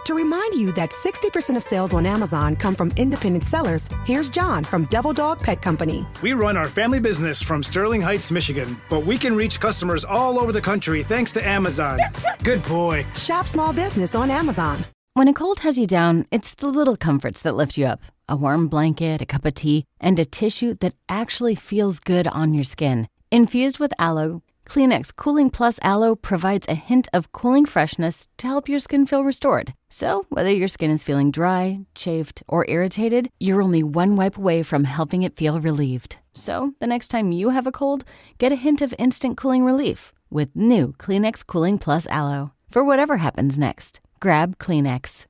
To remind you that 60% of sales on Amazon come from independent sellers, here's John from Devil Dog Pet Company. We run our family business from Sterling Heights, Michigan, but we can reach customers all over the country thanks to Amazon. Good boy. Shop small business on Amazon. When a cold has you down, it's the little comforts that lift you up. A warm blanket, a cup of tea, and a tissue that actually feels good on your skin. Infused with aloe, Kleenex Cooling Plus Aloe provides a hint of cooling freshness to help your skin feel restored. So, whether your skin is feeling dry, chafed, or irritated, you're only one wipe away from helping it feel relieved. So, the next time you have a cold, get a hint of instant cooling relief with new Kleenex Cooling Plus Aloe. For whatever happens next, grab Kleenex.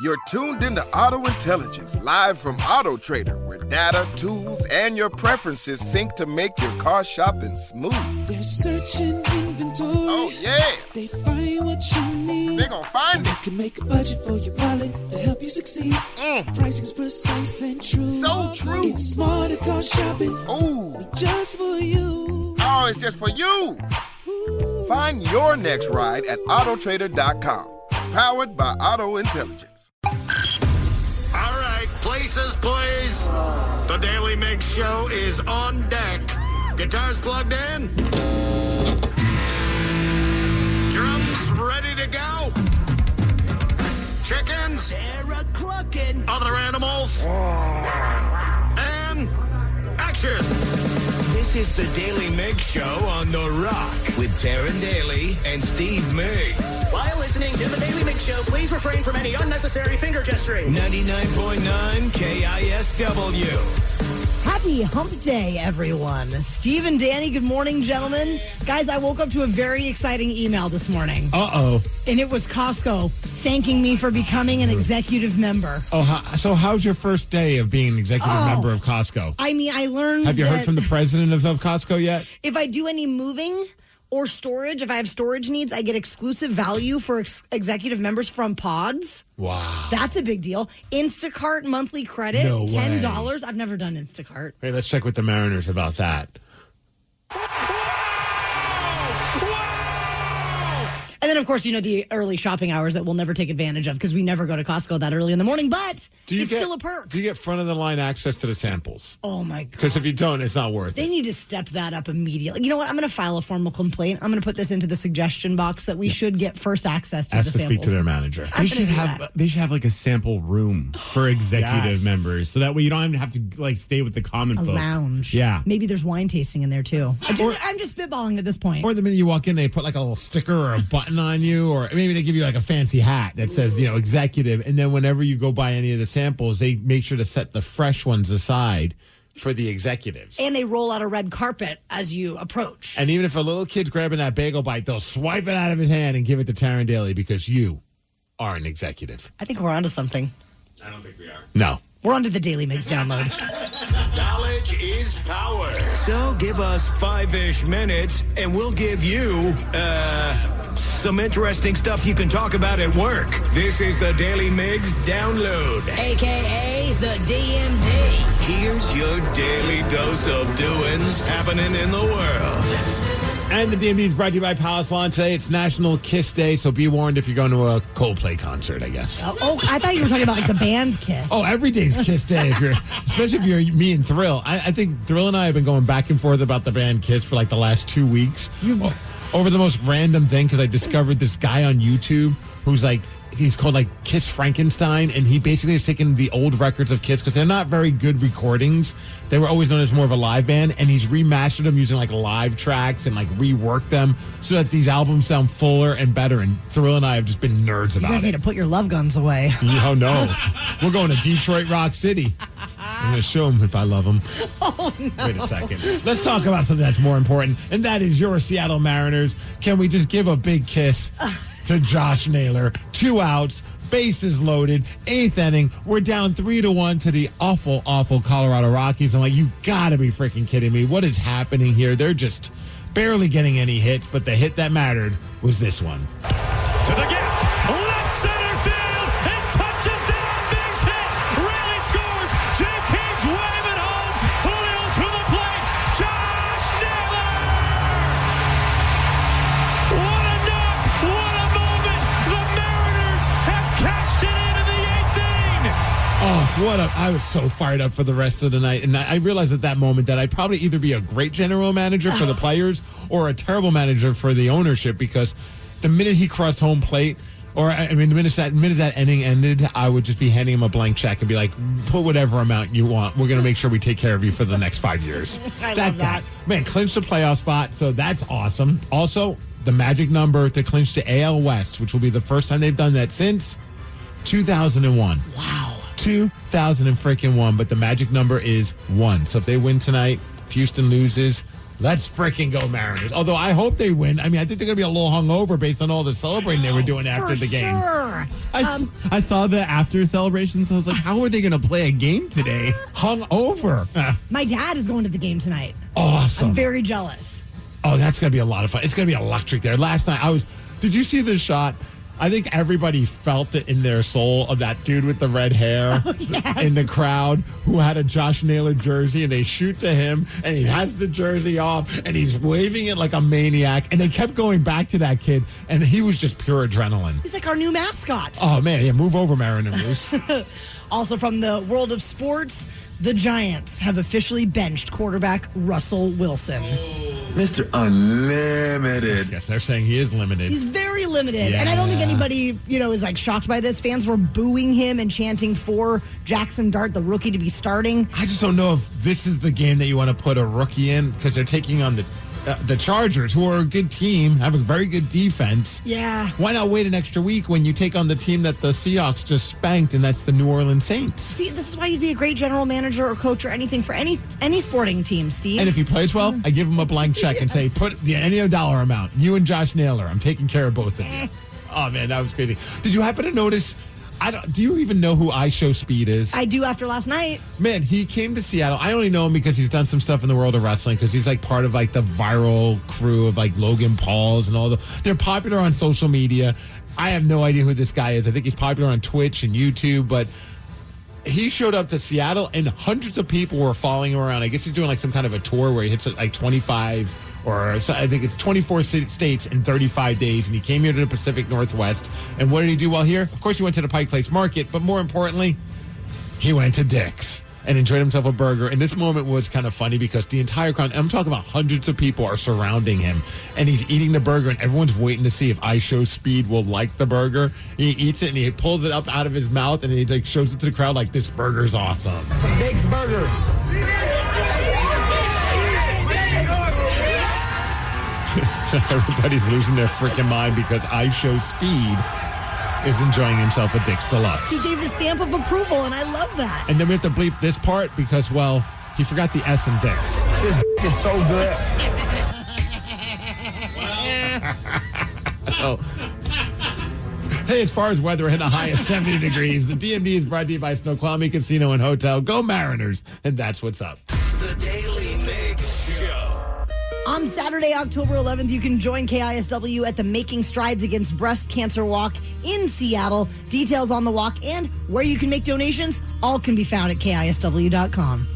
You're tuned into Auto Intelligence, live from Auto Trader, where data, tools, and your preferences sync to make your car shopping smooth. They're searching inventory. Oh, yeah. They find what you need. They're gonna find it. They can make a budget for your wallet to help you succeed. Pricing's precise and true. So true. It's smarter car shopping. Ooh. Just for you. Oh, it's just for you. Ooh. Find your next ride at autotrader.com. Powered by Auto Intelligence. All right, places, please. The Daily Migs Show is on deck. Guitars plugged in. Drums ready to go. Chickens. They're clucking. Other animals. And action. This is the Daily Migs Show on The Rock with Taryn Daly and Steve Migs. While listening to the Daily Migs Show, please refrain from any unnecessary finger gesturing. 99.9 KISW. Happy Hump Day, everyone. Steve and Danny, good morning, gentlemen. Guys, I woke up to a very exciting email this morning. Uh-oh. And it was Costco thanking me for becoming an executive member. Oh, so how's your first day of being an executive member of Costco? I mean, I learned Have you heard from the president of Costco yet? If I do any moving or storage, if I have storage needs, I get exclusive value for executive members from Pods. Wow. That's a big deal. Instacart monthly credit, No way. $10. I've never done Instacart. Hey, let's check with the Mariners about that. And then, of course, you know, the early shopping hours that we'll never take advantage of because we never go to Costco that early in the morning, but it's still a perk. Do you get front-of-the-line access to the samples? Oh, my God. Because if you don't, it's not worth it. They need to step that up immediately. You know what? I'm going to file a formal complaint. I'm going to put this into the suggestion box that we should get first access to the samples. Speak to their manager. They should have like a sample room for executive members, so that way you don't even have to like stay with the common folk. A lounge. Yeah. Maybe there's wine tasting in there too. I'm just spitballing at this point. Or the minute you walk in, they put like a little sticker or a button on you, or maybe they give you like a fancy hat that says, you know, executive. And then whenever you go buy any of the samples, they make sure to set the fresh ones aside for the executives. And they roll out a red carpet as you approach. And even if a little kid's grabbing that bagel bite, they'll swipe it out of his hand and give it to Taryn Daly because you are an executive. I think we're onto something. I don't think we are. No. We're onto the Daily Migs download. Knowledge is power. So give us 5-ish minutes and we'll give you, some interesting stuff you can talk about at work. This is the Daily Migs Download. AKA the DMD. Here's your daily dose of doings happening in the world. And the DMD is brought to you by Palace Lawn. Today it's National Kiss Day, so be warned if you're going to a Coldplay concert, I guess. Oh, I thought you were talking about like the band Kiss. Oh, every day's Kiss Day, especially if you're me and Thrill. I think Thrill and I have been going back and forth about the band Kiss for like the last 2 weeks. Over the most random thing, because I discovered this guy on YouTube who's like, he's called like Kiss Frankenstein, and he basically has taken the old records of Kiss because they're not very good recordings. They were always known as more of a live band, and he's remastered them using like live tracks and like reworked them so that these albums sound fuller and better. And Thrill and I have just been nerds about it. You guys need to put your love guns away. Oh no, we're going to Detroit Rock City. I'm going to show him if I love him. Oh, no. Wait a second. Let's talk about something that's more important, and that is your Seattle Mariners. Can we just give a big kiss to Josh Naylor? 2 outs, bases loaded, 8th inning. We're down 3-1 to the awful, awful Colorado Rockies. I'm like, you got to be freaking kidding me. What is happening here? They're just barely getting any hits, but the hit that mattered was this one. To the gap, left center field, and touches down, Migs hit, Raleigh scores, JP's waving home, Julio to the plate, Josh Naylor! What a knock, what a moment, the Mariners have cashed I was so fired up for the rest of the night. And I realized at that moment that I'd probably either be a great general manager for the players or a terrible manager for the ownership, because the minute he crossed home plate, the minute that inning ended, I would just be handing him a blank check and be like, put whatever amount you want. We're going to make sure we take care of you for the next 5 years. I love that. Man, clinched the playoff spot, so that's awesome. Also, the magic number to clinch the AL West, which will be the first time they've done that since 2001. Wow. 2001, but the magic number is 1. So if they win tonight, if Houston loses, let's freaking go Mariners. Although I hope they win. I think they're going to be a little hungover based on all the celebrating they were doing after the game. Sure. I saw the after celebrations. I was like, how are they going to play a game today? Hungover. My dad is going to the game tonight. Awesome. I'm very jealous. Oh, that's going to be a lot of fun. It's going to be electric there. Last night, did you see the shot? I think everybody felt it in their soul of that dude with the red hair in the crowd who had a Josh Naylor jersey, and they shoot to him and he has the jersey off and he's waving it like a maniac, and they kept going back to that kid, and he was just pure adrenaline. He's like our new mascot. Oh, man. Yeah, move over, Mariners. Also from the world of sports, the Giants have officially benched quarterback Russell Wilson. Mr. Unlimited. Yes, they're saying he is limited. He's very limited. Yeah. And I don't think anybody, is like shocked by this. Fans were booing him and chanting for Jackson Dart, the rookie, to be starting. I just don't know if this is the game that you want to put a rookie in, because they're taking on the Chargers, who are a good team, have a very good defense. Yeah. Why not wait an extra week when you take on the team that the Seahawks just spanked, and that's the New Orleans Saints? See, this is why you'd be a great general manager or coach or anything for any sporting team, Steve. And if he plays well, I give him a blank check and say, put any dollar amount. You and Josh Naylor, I'm taking care of both of you. Oh, man, that was crazy. Did you happen to notice... do you even know who I Show Speed is? I do after last night. Man, he came to Seattle. I only know him because he's done some stuff in the world of wrestling, because he's like part of like the viral crew of like Logan Pauls and all they're popular on social media. I have no idea who this guy is. I think he's popular on Twitch and YouTube, but he showed up to Seattle and hundreds of people were following him around. I guess he's doing like some kind of a tour where he hits like 25 or so, I think it's 24 states in 35 days, and he came here to the Pacific Northwest. And what did he do while here? Of course, he went to the Pike Place Market, but more importantly, he went to Dick's and enjoyed himself a burger. And this moment was kind of funny because the entire crowd, I'm talking about hundreds of people, are surrounding him, and he's eating the burger, and everyone's waiting to see if I Show Speed will like the burger. He eats it, and he pulls it up out of his mouth, and he like shows it to the crowd like, this burger's awesome. Some Migs burger. Everybody's losing their freaking mind because I Show Speed is enjoying himself at Dick's Deluxe. He gave the stamp of approval, and I love that. And then we have to bleep this part because, well, he forgot the S in Dick's. This is so good. Hey, as far as weather, in a high of 70 degrees, the DMD is brought to you by Snoqualmie Casino and Hotel. Go Mariners, and that's what's up. The Daily Migs Show. On Saturday, October 11th, you can join KISW at the Making Strides Against Breast Cancer Walk in Seattle. Details on the walk and where you can make donations all can be found at KISW.com.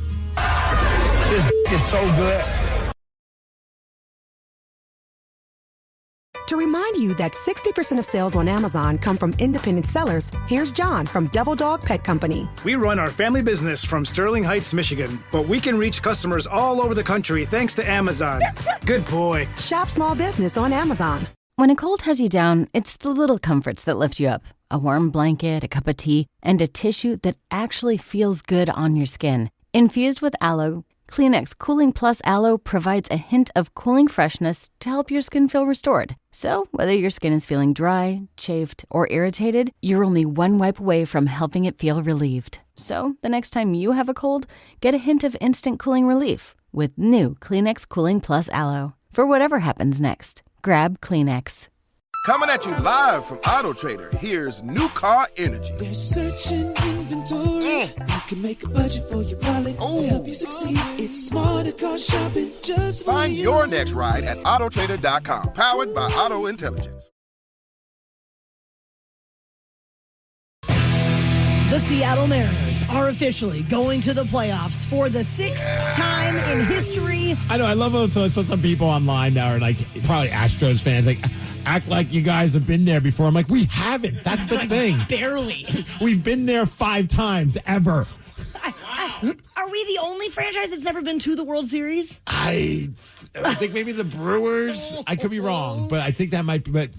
This is so good. To remind you that 60% of sales on Amazon come from independent sellers, here's John from Devil Dog Pet Company. We run our family business from Sterling Heights, Michigan, but we can reach customers all over the country thanks to Amazon. Good boy. Shop small business on Amazon. When a cold has you down, it's the little comforts that lift you up. A warm blanket, a cup of tea, and a tissue that actually feels good on your skin. Infused with aloe, Kleenex Cooling Plus Aloe provides a hint of cooling freshness to help your skin feel restored. So, whether your skin is feeling dry, chafed, or irritated, you're only one wipe away from helping it feel relieved. So, the next time you have a cold, get a hint of instant cooling relief with new Kleenex Cooling Plus Aloe. For whatever happens next, grab Kleenex. Coming at you live from Auto Trader, here's New Car Energy. They're searching inventory. You can make a budget for your wallet to help you succeed. It's smarter car shopping just for Find you. your next ride at autotrader.com, powered by Auto Intelligence. The Seattle Mariners are officially going to the playoffs for the 6th time in history. I know. I love how some people online now are like probably Astros fans. Like, act like you guys have been there before. I'm like, we haven't. That's the thing. Barely. We've been there 5 times ever. Are we the only franchise that's never been to the World Series? I think maybe the Brewers. I could be wrong, but I think that might be. But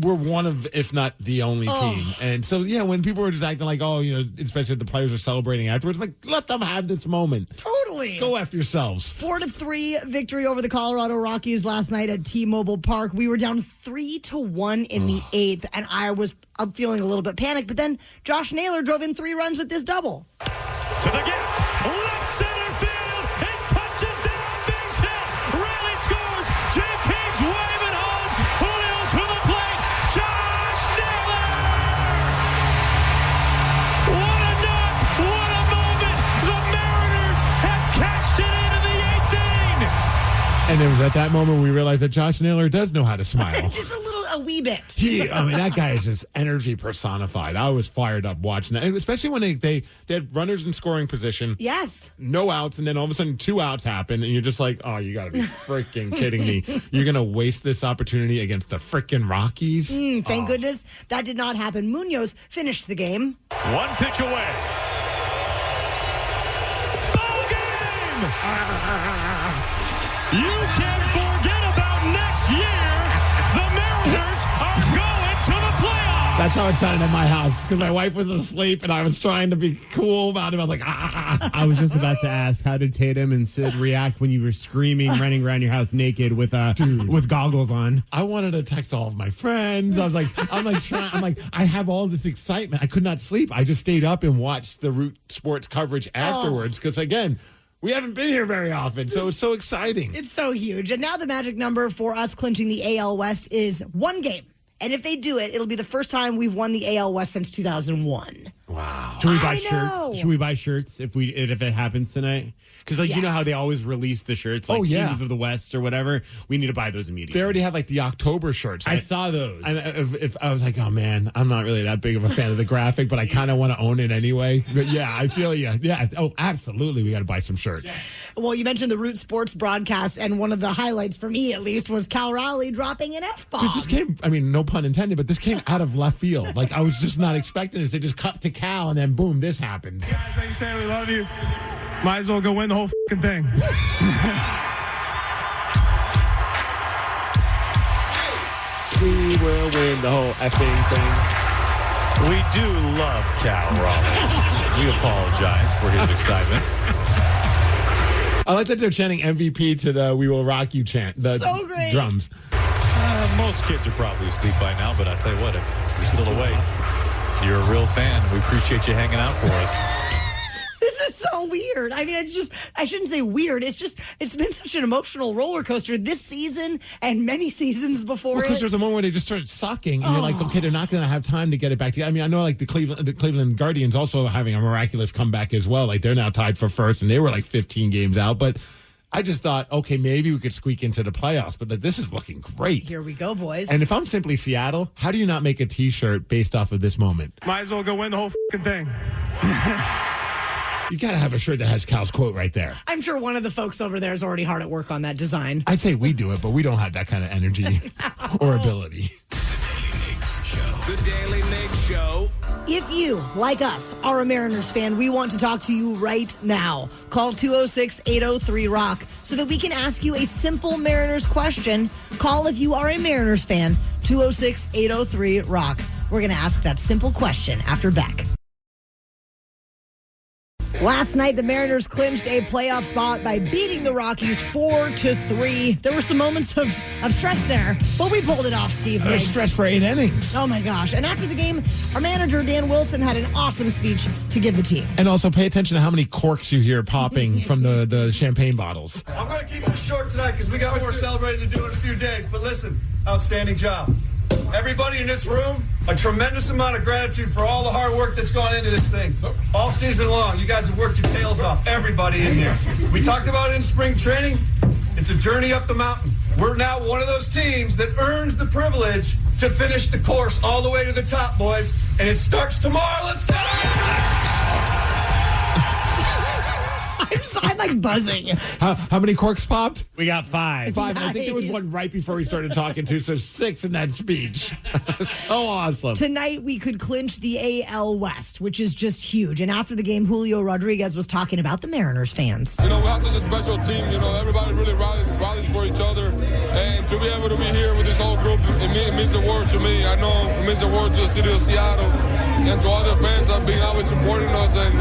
we're one of, if not the only team. And so, yeah, when people were just acting like, oh, especially if the players are celebrating afterwards, like, let them have this moment. Totally. Go after yourselves. 4-3 victory over the Colorado Rockies last night at T-Mobile Park. We were down 3-1 in the 8th, and I'm feeling a little bit panicked. But then Josh Naylor drove in 3 runs with this double. To the gap, left center field, it touches down, Migs hit, Raleigh scores, JP's waving home, Julio to the plate, Josh Naylor! What a knock, what a moment, the Mariners have cashed it in the 8th inning! And it was at that moment we realized that Josh Naylor does know how to smile. Just a wee bit. That guy is just energy personified. I was fired up watching that, and especially when they had runners in scoring position. Yes. No outs, and then all of a sudden 2 outs happen, and you're just like, oh, you got to be freaking kidding me. You're going to waste this opportunity against the freaking Rockies? Thank goodness that did not happen. Munoz finished the game. 1 pitch away. Ball game! You can forget about next year. The Mariners are going to the playoffs. That's how it sounded at my house, because my wife was asleep, and I was trying to be cool about it. I was like, I was just about to ask, how did Tatum and Sid react when you were screaming, running around your house naked with goggles on? I wanted to text all of my friends. I was like, I have all this excitement. I could not sleep. I just stayed up and watched the Root Sports coverage afterwards, because again, we haven't been here very often, so it's so exciting. It's so huge. And now the magic number for us clinching the AL West is 1 game. And if they do it, it'll be the first time we've won the AL West since 2001. Wow. Should we buy shirts? Should we buy shirts if it happens tonight? Because you know how they always release the shirts, Kings of the West or whatever. We need to buy those immediately. They already have the October shirts. I saw those. If I was like, oh man, I'm not really that big of a fan of the graphic, but I kind of want to own it anyway. But yeah, I feel you. Yeah. Oh, absolutely. We got to buy some shirts. Well, you mentioned the Root Sports broadcast, and one of the highlights for me, at least, was Cal Raleigh dropping an F-bomb. This came, no pun intended, but this came out of left field. I was just not expecting this. They just cut to Cal, and then boom, this happens. Guys, like you said, we love you. Might as well go win the whole fucking thing. We will win the whole effing thing. We do love Cal Raleigh. We apologize for his excitement. I like that they're chanting MVP to the "We Will Rock You" chant. The so great. Drums. Most kids are probably asleep by now, but I'll tell you what, if you're still awake, you're a real fan. We appreciate you hanging out for us. This is so weird. I mean, I shouldn't say weird. It's been such an emotional roller coaster this season and many seasons before because there's a moment where they just started sucking, and you're like, okay, they're not going to have time to get it back together. I mean, I know the Cleveland Guardians also having a miraculous comeback as well. They're now tied for first, and they were 15 games out, but I just thought, okay, maybe we could squeak into the playoffs, but this is looking great. Here we go, boys. And if I'm simply Seattle, how do you not make a T-shirt based off of this moment? Might as well go win the whole fucking thing. You got to have a shirt that has Cal's quote right there. I'm sure one of the folks over there is already hard at work on that design. I'd say we do it, but we don't have that kind of energy or ability. The Daily Migs Show. If you, like us, are a Mariners fan, we want to talk to you right now. Call 206-803-ROCK so that we can ask you a simple Mariners question. Call if you are a Mariners fan, 206-803-ROCK. We're going to ask that simple question after Beck. Last night, the Mariners clinched a playoff spot by beating the Rockies 4-3. There were some moments of stress there, but we pulled it off, Steve. Stress for 8 innings. Oh, my gosh. And after the game, our manager, Dan Wilson, had an awesome speech to give the team. And also pay attention to how many corks you hear popping from the champagne bottles. I'm going to keep it short tonight because we got more celebrating to do in a few days. But listen, outstanding job. Everybody in this room, a tremendous amount of gratitude for all the hard work that's gone into this thing. All season long, you guys have worked your tails off, everybody in here. We talked about it in spring training. It's a journey up the mountain. We're now one of those teams that earns the privilege to finish the course all the way to the top, boys. And it starts tomorrow. Let's go! I'm like buzzing. How many corks popped? We got 5. 5. Nice. I think there was one right before we started talking to, so 6 in that speech. So awesome. Tonight we could clinch the AL West, which is just huge. And after the game, Julio Rodriguez was talking about the Mariners fans. We have such a special team. Everybody really rallies for each other. And to be able to be here with this whole group, it means the world to me. I know it means the world to the city of Seattle and to other fans that have been always supporting us. And,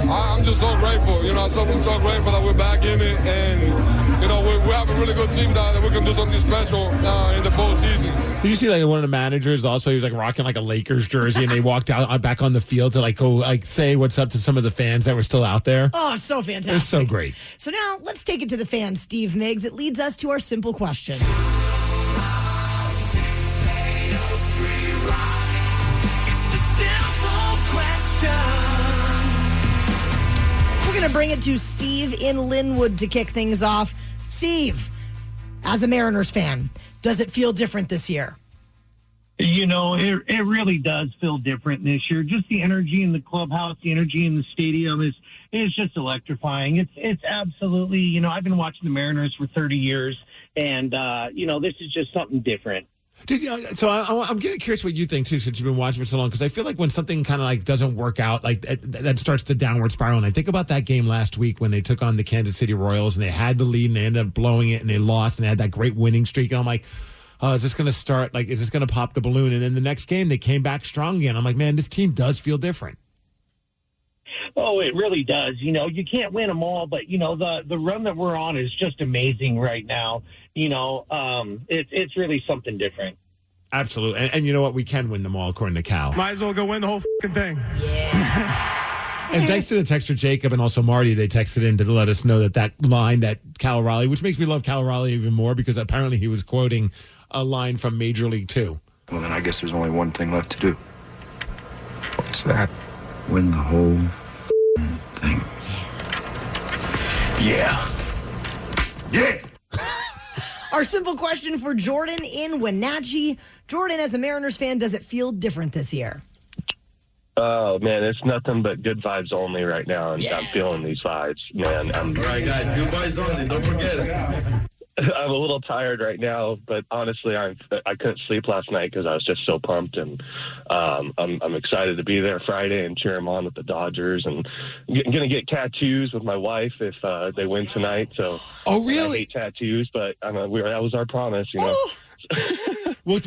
I'm just so grateful. I'm so grateful that we're back in it. And, we have a really good team that we can do something special in the postseason. Did you see one of the managers also, he was rocking a Lakers jersey and they walked out back on the field to go say what's up to some of the fans that were still out there? Oh, so fantastic. It was so great. So now let's take it to the fans, Steve Migs. It leads us to our simple question. We're going to bring it to Steve in Linwood to kick things off. Steve, as a Mariners fan, does it feel different this year? It really does feel different this year. Just the energy in the clubhouse, the energy in the stadium is just electrifying. It's absolutely, I've been watching the Mariners for 30 years, and, this is just something different. Dude, so I'm getting curious what you think, too, since you've been watching for so long, because I feel like when something kind of doesn't work out, that starts to downward spiral. And I think about that game last week when they took on the Kansas City Royals, and they had the lead, and they ended up blowing it, and they lost, and they had that great winning streak. And I'm like, oh, is this going to start? Is this going to pop the balloon? And then the next game, they came back strong again. I'm like, man, this team does feel different. Oh, it really does. You can't win them all, but, the run that we're on is just amazing right now. It's really something different. Absolutely. And you know what? We can win them all, according to Cal. Might as well go win the whole thing. Yeah. And thanks to the texter Jacob and also Marty, they texted in to let us know that line that Cal Raleigh, which makes me love Cal Raleigh even more because apparently he was quoting a line from Major League 2. Well, then I guess there's only one thing left to do. What's that? Win the whole thing. Yeah. Yeah. Our simple question for Jordan in Wenatchee. Jordan, as a Mariners fan, does it feel different this year? Oh, man, it's nothing but good vibes only right now, and I'm feeling these vibes, man. All right, guys, good vibes only. Don't forget it. I'm a little tired right now, but honestly, I couldn't sleep last night because I was just so pumped, and I'm excited to be there Friday and cheer them on with the Dodgers, and I'm going to get tattoos with my wife if they win tonight. So, oh, really? I hate tattoos, but that was our promise, What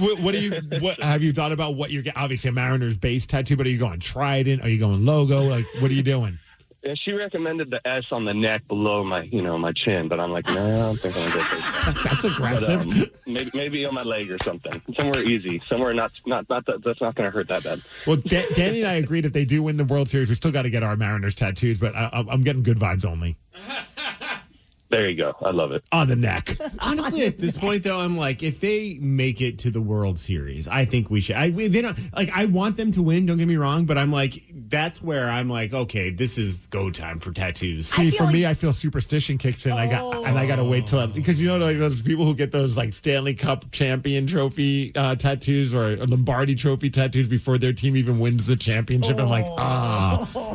have you thought about what you're getting? Obviously, a Mariners base tattoo, but are you going Trident? Are you going logo? What are you doing? Yeah, she recommended the S on the neck below my chin, but I'm like, no, I'm thinking I'll get this. That's aggressive. But, maybe on my leg or something, somewhere easy, somewhere that's not going to hurt that bad. Well, Danny and I agreed if they do win the World Series, we still got to get our Mariners tattoos, but I'm getting good vibes only. There you go. I love it. On the neck. Honestly, at this point, though, I'm like, if they make it to the World Series, I think we should. I want them to win. Don't get me wrong, but I'm like, that's where I'm like, okay, this is go time for tattoos. See, for me, I feel superstition kicks in. I got to wait till because those people who get those Stanley Cup champion trophy tattoos or Lombardi trophy tattoos before their team even wins the championship. I'm like,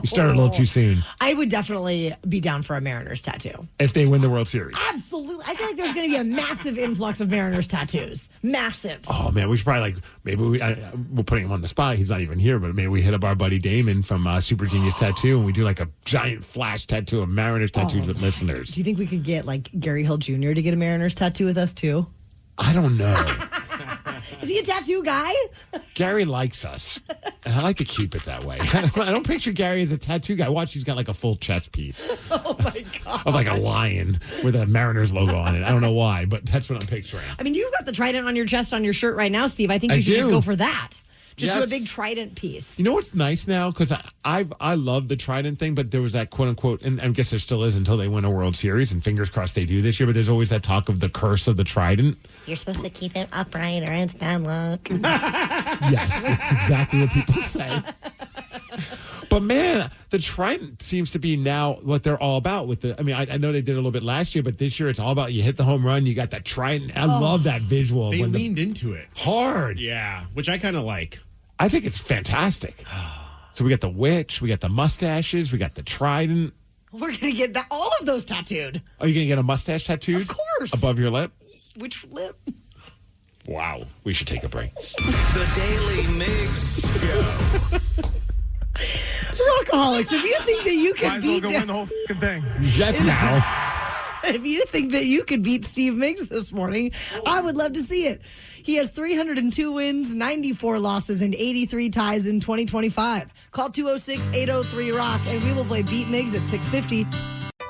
you started a little too soon. I would definitely be down for a Mariners tattoo if they win the World Series. Absolutely. I feel like there's going to be a massive influx of Mariners tattoos. Massive. Oh, man, we should probably we're putting him on the spot. He's not even here, but maybe we hit up our buddy Damon from Super Genius Tattoo and we do a giant flash tattoo of Mariners tattoos with listeners. Do you think we could get Gary Hill Jr. to get a Mariners tattoo with us too? I don't know. Is he a tattoo guy? Gary likes us. And I like to keep it that way. I don't picture Gary as a tattoo guy. Watch, he's got a full chest piece. Oh, my God. Of a lion with a Mariners logo on it. I don't know why, but that's what I'm picturing. I mean, you've got the trident on your chest on your shirt right now, Steve. I think you should just go for that. Just do a big trident piece. You know what's nice now? Because I love the trident thing, but there was that quote unquote, and I guess there still is until they win a World Series, and fingers crossed they do this year. But there's always that talk of the curse of the trident. You're supposed to keep it upright, or it's bad luck. Yes, that's exactly what people say. But man, the trident seems to be now what they're all about. I know they did a little bit last year, but this year it's all about you hit the home run, you got that trident. I love that visual. They leaned into it hard. Yeah, which I kind of like. I think it's fantastic. So we got the witch, we got the mustaches, we got the trident. We're going to get all of those tattooed. Are you going to get a mustache tattooed? Of course. Above your lip? Which lip? Wow. We should take a break. The Daly Migs Show. Rockaholics, if you think that you could beat... win the whole fucking thing. Yes, now. If you think that you could beat Steve Migs this morning, I would love to see it. He has 302 wins, 94 losses, and 83 ties in 2025. Call 206-803-ROCK, and we will play Beat Migs at 650.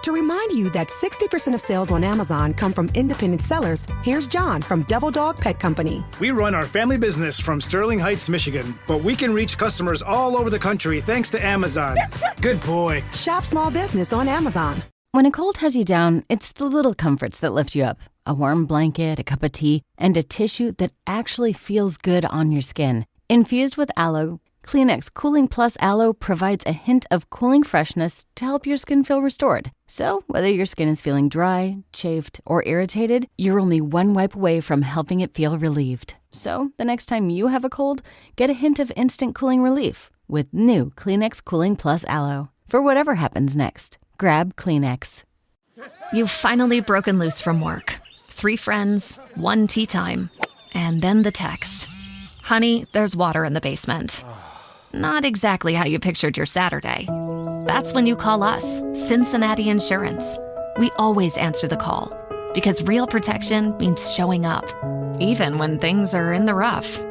To remind you that 60% of sales on Amazon come from independent sellers, here's John from Devil Dog Pet Company. We run our family business from Sterling Heights, Michigan, but we can reach customers all over the country thanks to Amazon. Good boy. Shop small business on Amazon. When a cold has you down, it's the little comforts that lift you up. A warm blanket, a cup of tea, and a tissue that actually feels good on your skin. Infused with aloe, Kleenex Cooling Plus Aloe provides a hint of cooling freshness to help your skin feel restored. So, whether your skin is feeling dry, chafed, or irritated, you're only one wipe away from helping it feel relieved. So, the next time you have a cold, get a hint of instant cooling relief with new Kleenex Cooling Plus Aloe. For whatever happens next, grab Kleenex. You've finally broken loose from work. 3 friends, 1 tea time, and then the text. Honey, there's water in the basement. Not exactly how you pictured your Saturday. That's when you call us, Cincinnati Insurance. We always answer the call because real protection means showing up, even when things are in the rough.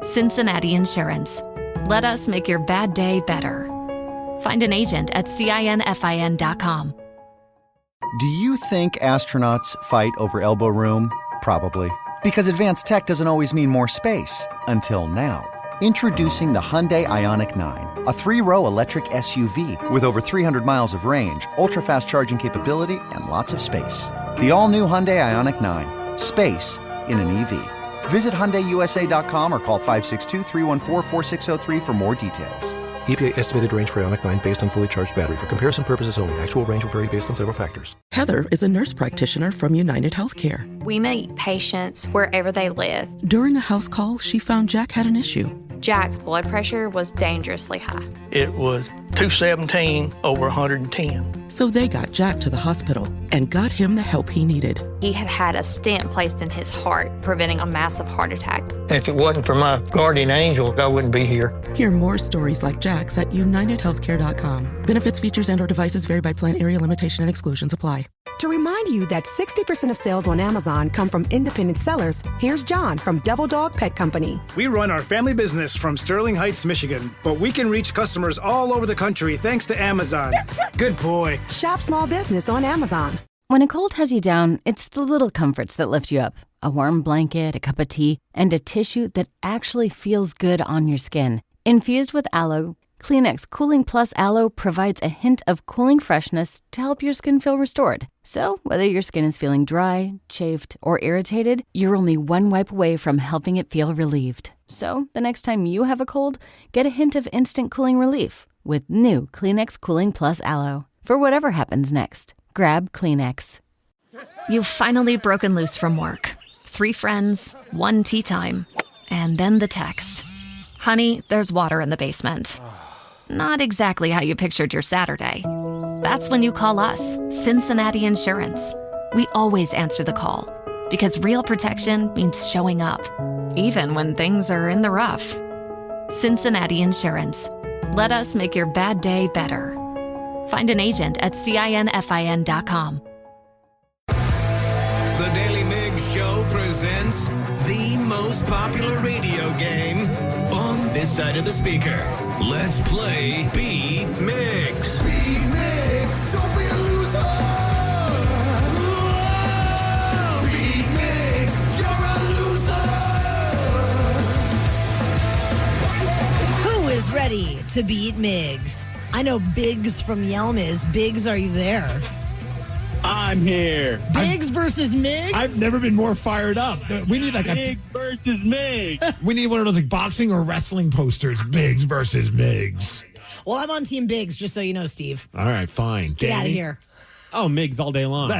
Cincinnati Insurance. Let us make your bad day better. Find an agent at CINFIN.com. Do you think astronauts fight over elbow room? Probably. Because advanced tech doesn't always mean more space. Until now. Introducing the Hyundai Ioniq 9, a 3-row electric SUV with over 300 miles of range, ultra-fast charging capability, and lots of space. The all-new Hyundai Ioniq 9. Space in an EV. Visit HyundaiUSA.com or call 562-314-4603 for more details. EPA estimated range for Ioniq 9 based on fully charged battery. For comparison purposes only. Actual range will vary based on several factors. Heather is a nurse practitioner from United Healthcare. We meet patients wherever they live. During a house call, she found Jack had an issue. Jack's blood pressure was dangerously high. It was 217 over 110. So they got Jack to the hospital and got him the help he needed. He had had a stent placed in his heart, preventing a massive heart attack. If it wasn't for my guardian angel, I wouldn't be here. Hear more stories like Jack's at UnitedHealthcare.com. Benefits, features, and/or devices vary by plan, area, limitation, and exclusions apply. To remind you that 60% of sales on Amazon come from independent sellers, here's John from Devil Dog Pet Company. We run our family business from Sterling Heights, Michigan, but we can reach customers all over the country thanks to Amazon. Good boy. Shop small business on Amazon. When a cold has you down, it's the little comforts that lift you up. A warm blanket, a cup of tea, and a tissue that actually feels good on your skin. Infused with aloe, Kleenex Cooling Plus Aloe provides a hint of cooling freshness to help your skin feel restored. So, whether your skin is feeling dry, chafed, or irritated, you're only one wipe away from helping it feel relieved. So, the next time you have a cold, get a hint of instant cooling relief with new Kleenex Cooling Plus Aloe. For whatever happens next, grab Kleenex. You've finally broken loose from work. 3 friends, 1 tea time, and then the text. Honey, there's water in the basement. Not exactly how you pictured your Saturday. That's when you call us, Cincinnati Insurance. We always answer the call because real protection means showing up, even when things are in the rough. Cincinnati Insurance. Let us make your bad day better. Find an agent at CINFIN.com. The Daly Migs Show presents the most popular radio game on this side of the speaker. Let's play Beat Migs. Beat Migs, don't be a loser. Whoa, Beat Migs, you're a loser. Who is ready to beat Migs? I know Biggs from Yelm is. Biggs, are you there? I'm here. Biggs versus Migs? I've never been more fired up. We need like Biggs versus Migs. We need one of those like boxing or wrestling posters. Biggs versus Migs. Well, I'm on Team Biggs, just so you know, Steve. All right, fine. Get out of here. Oh, Migs all day long.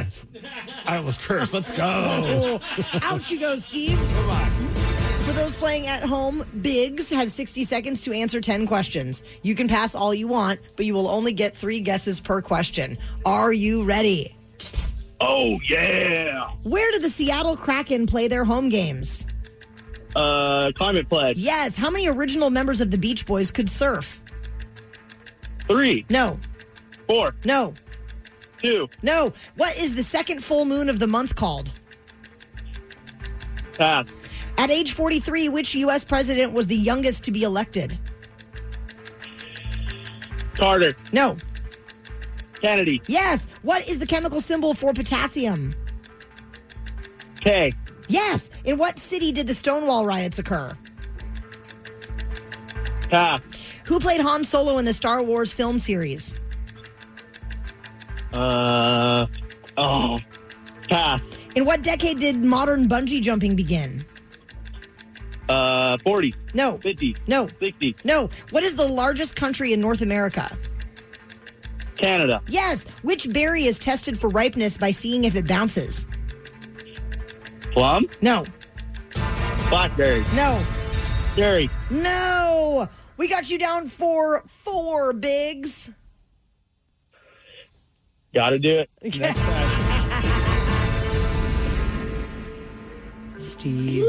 I almost cursed. Let's go. Oh, out you go, Steve. Come on. For those playing at home, Biggs has 60 seconds to answer 10 questions. You can pass all you want, but you will only get 3 guesses per question. Are you ready? Oh, yeah. Where do the Seattle Kraken play their home games? Climate Pledge. Yes. How many original members of the Beach Boys could surf? 3. No. 4. No. 2. No. What is the second full moon of the month called? Pass. At age 43, which U.S. president was the youngest to be elected? Carter. No. Kennedy. Yes. What is the chemical symbol for potassium? K. Yes. In what city did the Stonewall riots occur? Pass. Who played Han Solo in the Star Wars film series? Pass. In what decade did modern bungee jumping begin? 40. No. 50. No. 60. No. What is the largest country in North America? Canada. Yes. Which berry is tested for ripeness by seeing if it bounces? Plum. No. Blackberry. No. Cherry. No. We got you down for 4, Biggs. Gotta do it. Next time. Steve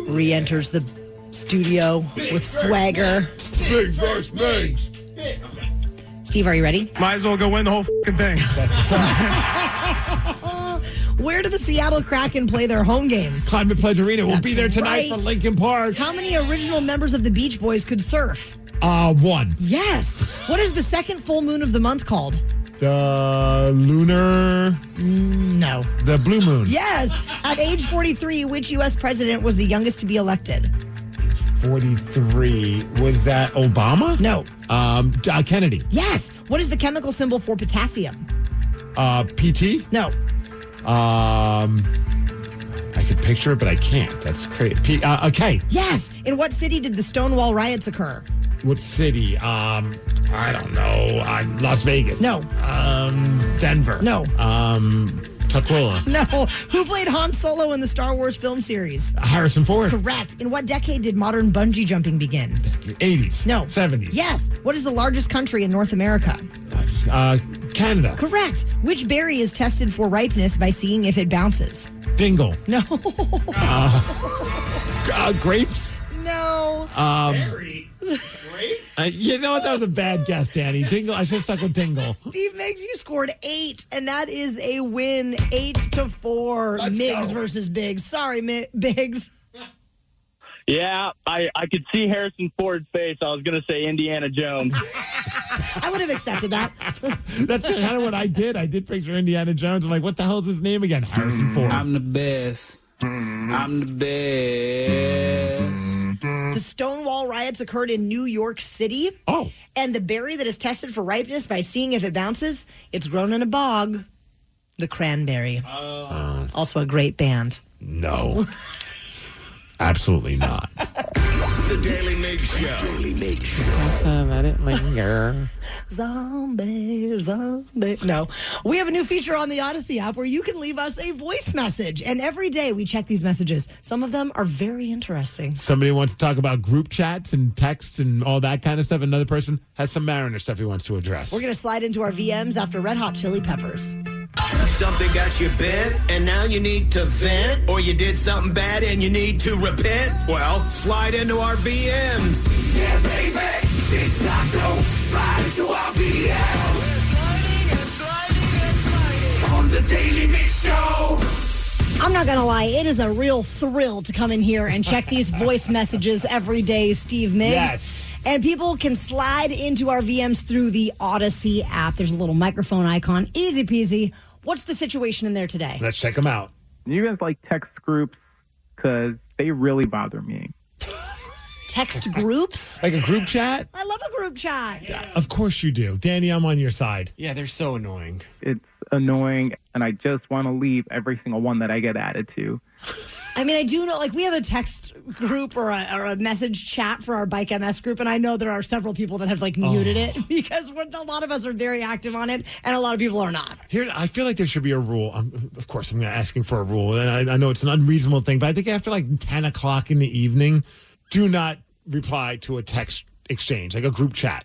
re-enters the studio with swagger. Migs versus Migs. Steve, are you ready? Might as well go win the whole thing. Where do the Seattle Kraken play their home games? Climate Pledge Arena. We'll That's be there tonight right. for Lincoln Park. How many original members of the Beach Boys could surf? 1. Yes. What is the second full moon of the month called? The lunar. No. The blue moon. Yes. At age 43, which U.S. president was the youngest to be elected? 43. Was that Obama? No. Kennedy. Yes. What is the chemical symbol for potassium? PT? No. I could picture it, but I can't. That's crazy. Okay. Yes. In what city did the Stonewall riots occur? What city? I don't know. Las Vegas. No. Denver. No. Tukwila. No. Who played Han Solo in the Star Wars film series? Harrison Ford. Correct. In what decade did modern bungee jumping begin? 80s. No. 70s. Yes. What is the largest country in North America? Canada. Correct. Which berry is tested for ripeness by seeing if it bounces? Dingle. No. Grapes. No. You know what? That was a bad guess, Danny. Dingle. I should have stuck with Dingle. Steve Migs, you scored 8, and that is a win, 8-4. Migs versus Biggs. Sorry, Biggs. Yeah, I could see Harrison Ford's face. I was going to say Indiana Jones. I would have accepted that. That's kind of what I did. I did picture Indiana Jones. I'm like, what the hell is his name again? Harrison Ford. I'm the best. I'm the best. The Stonewall riots occurred in New York City. Oh. And the berry that is tested for ripeness by seeing if it bounces, it's grown in a bog. The cranberry. Oh. Also a great band. No. Absolutely not. The Daily Migs Show. Daily Migs Show. Let it linger. Zombie. No. We have a new feature on the Odyssey app where you can leave us a voice message. And every day we check these messages. Some of them are very interesting. Somebody wants to talk about group chats and texts and all that kind of stuff. Another person has some Mariner stuff he wants to address. We're going to slide into our VMs after Red Hot Chili Peppers. Something got you bent, and now you need to vent, or you did something bad and you need to repent? Well, slide into our VMs. Yeah, baby, it's time to slide into our VMs. On the Daily Mix Show. I'm not going to lie, it is a real thrill to come in here and check these voice messages every day, Steve Migs. Yes. And people can slide into our VMs through the Odyssey app. There's a little microphone icon. Easy peasy. What's the situation in there today? Let's check them out. You guys like text groups because they really bother me. Text groups? Like a group chat? I love a group chat. Yeah, of course you do. Danny, I'm on your side. Yeah, they're so annoying. It's annoying, and I just want to leave every single one that I get added to. I mean, I do know, like, we have a text group or a message chat for our Bike MS group, and I know there are several people that have, like, muted it because a lot of us are very active on it, and a lot of people are not. Here, I feel like there should be a rule. Of course, I'm asking for a rule, and I know it's an unreasonable thing, but I think after, like, 10 o'clock in the evening, do not reply to a text exchange, like a group chat,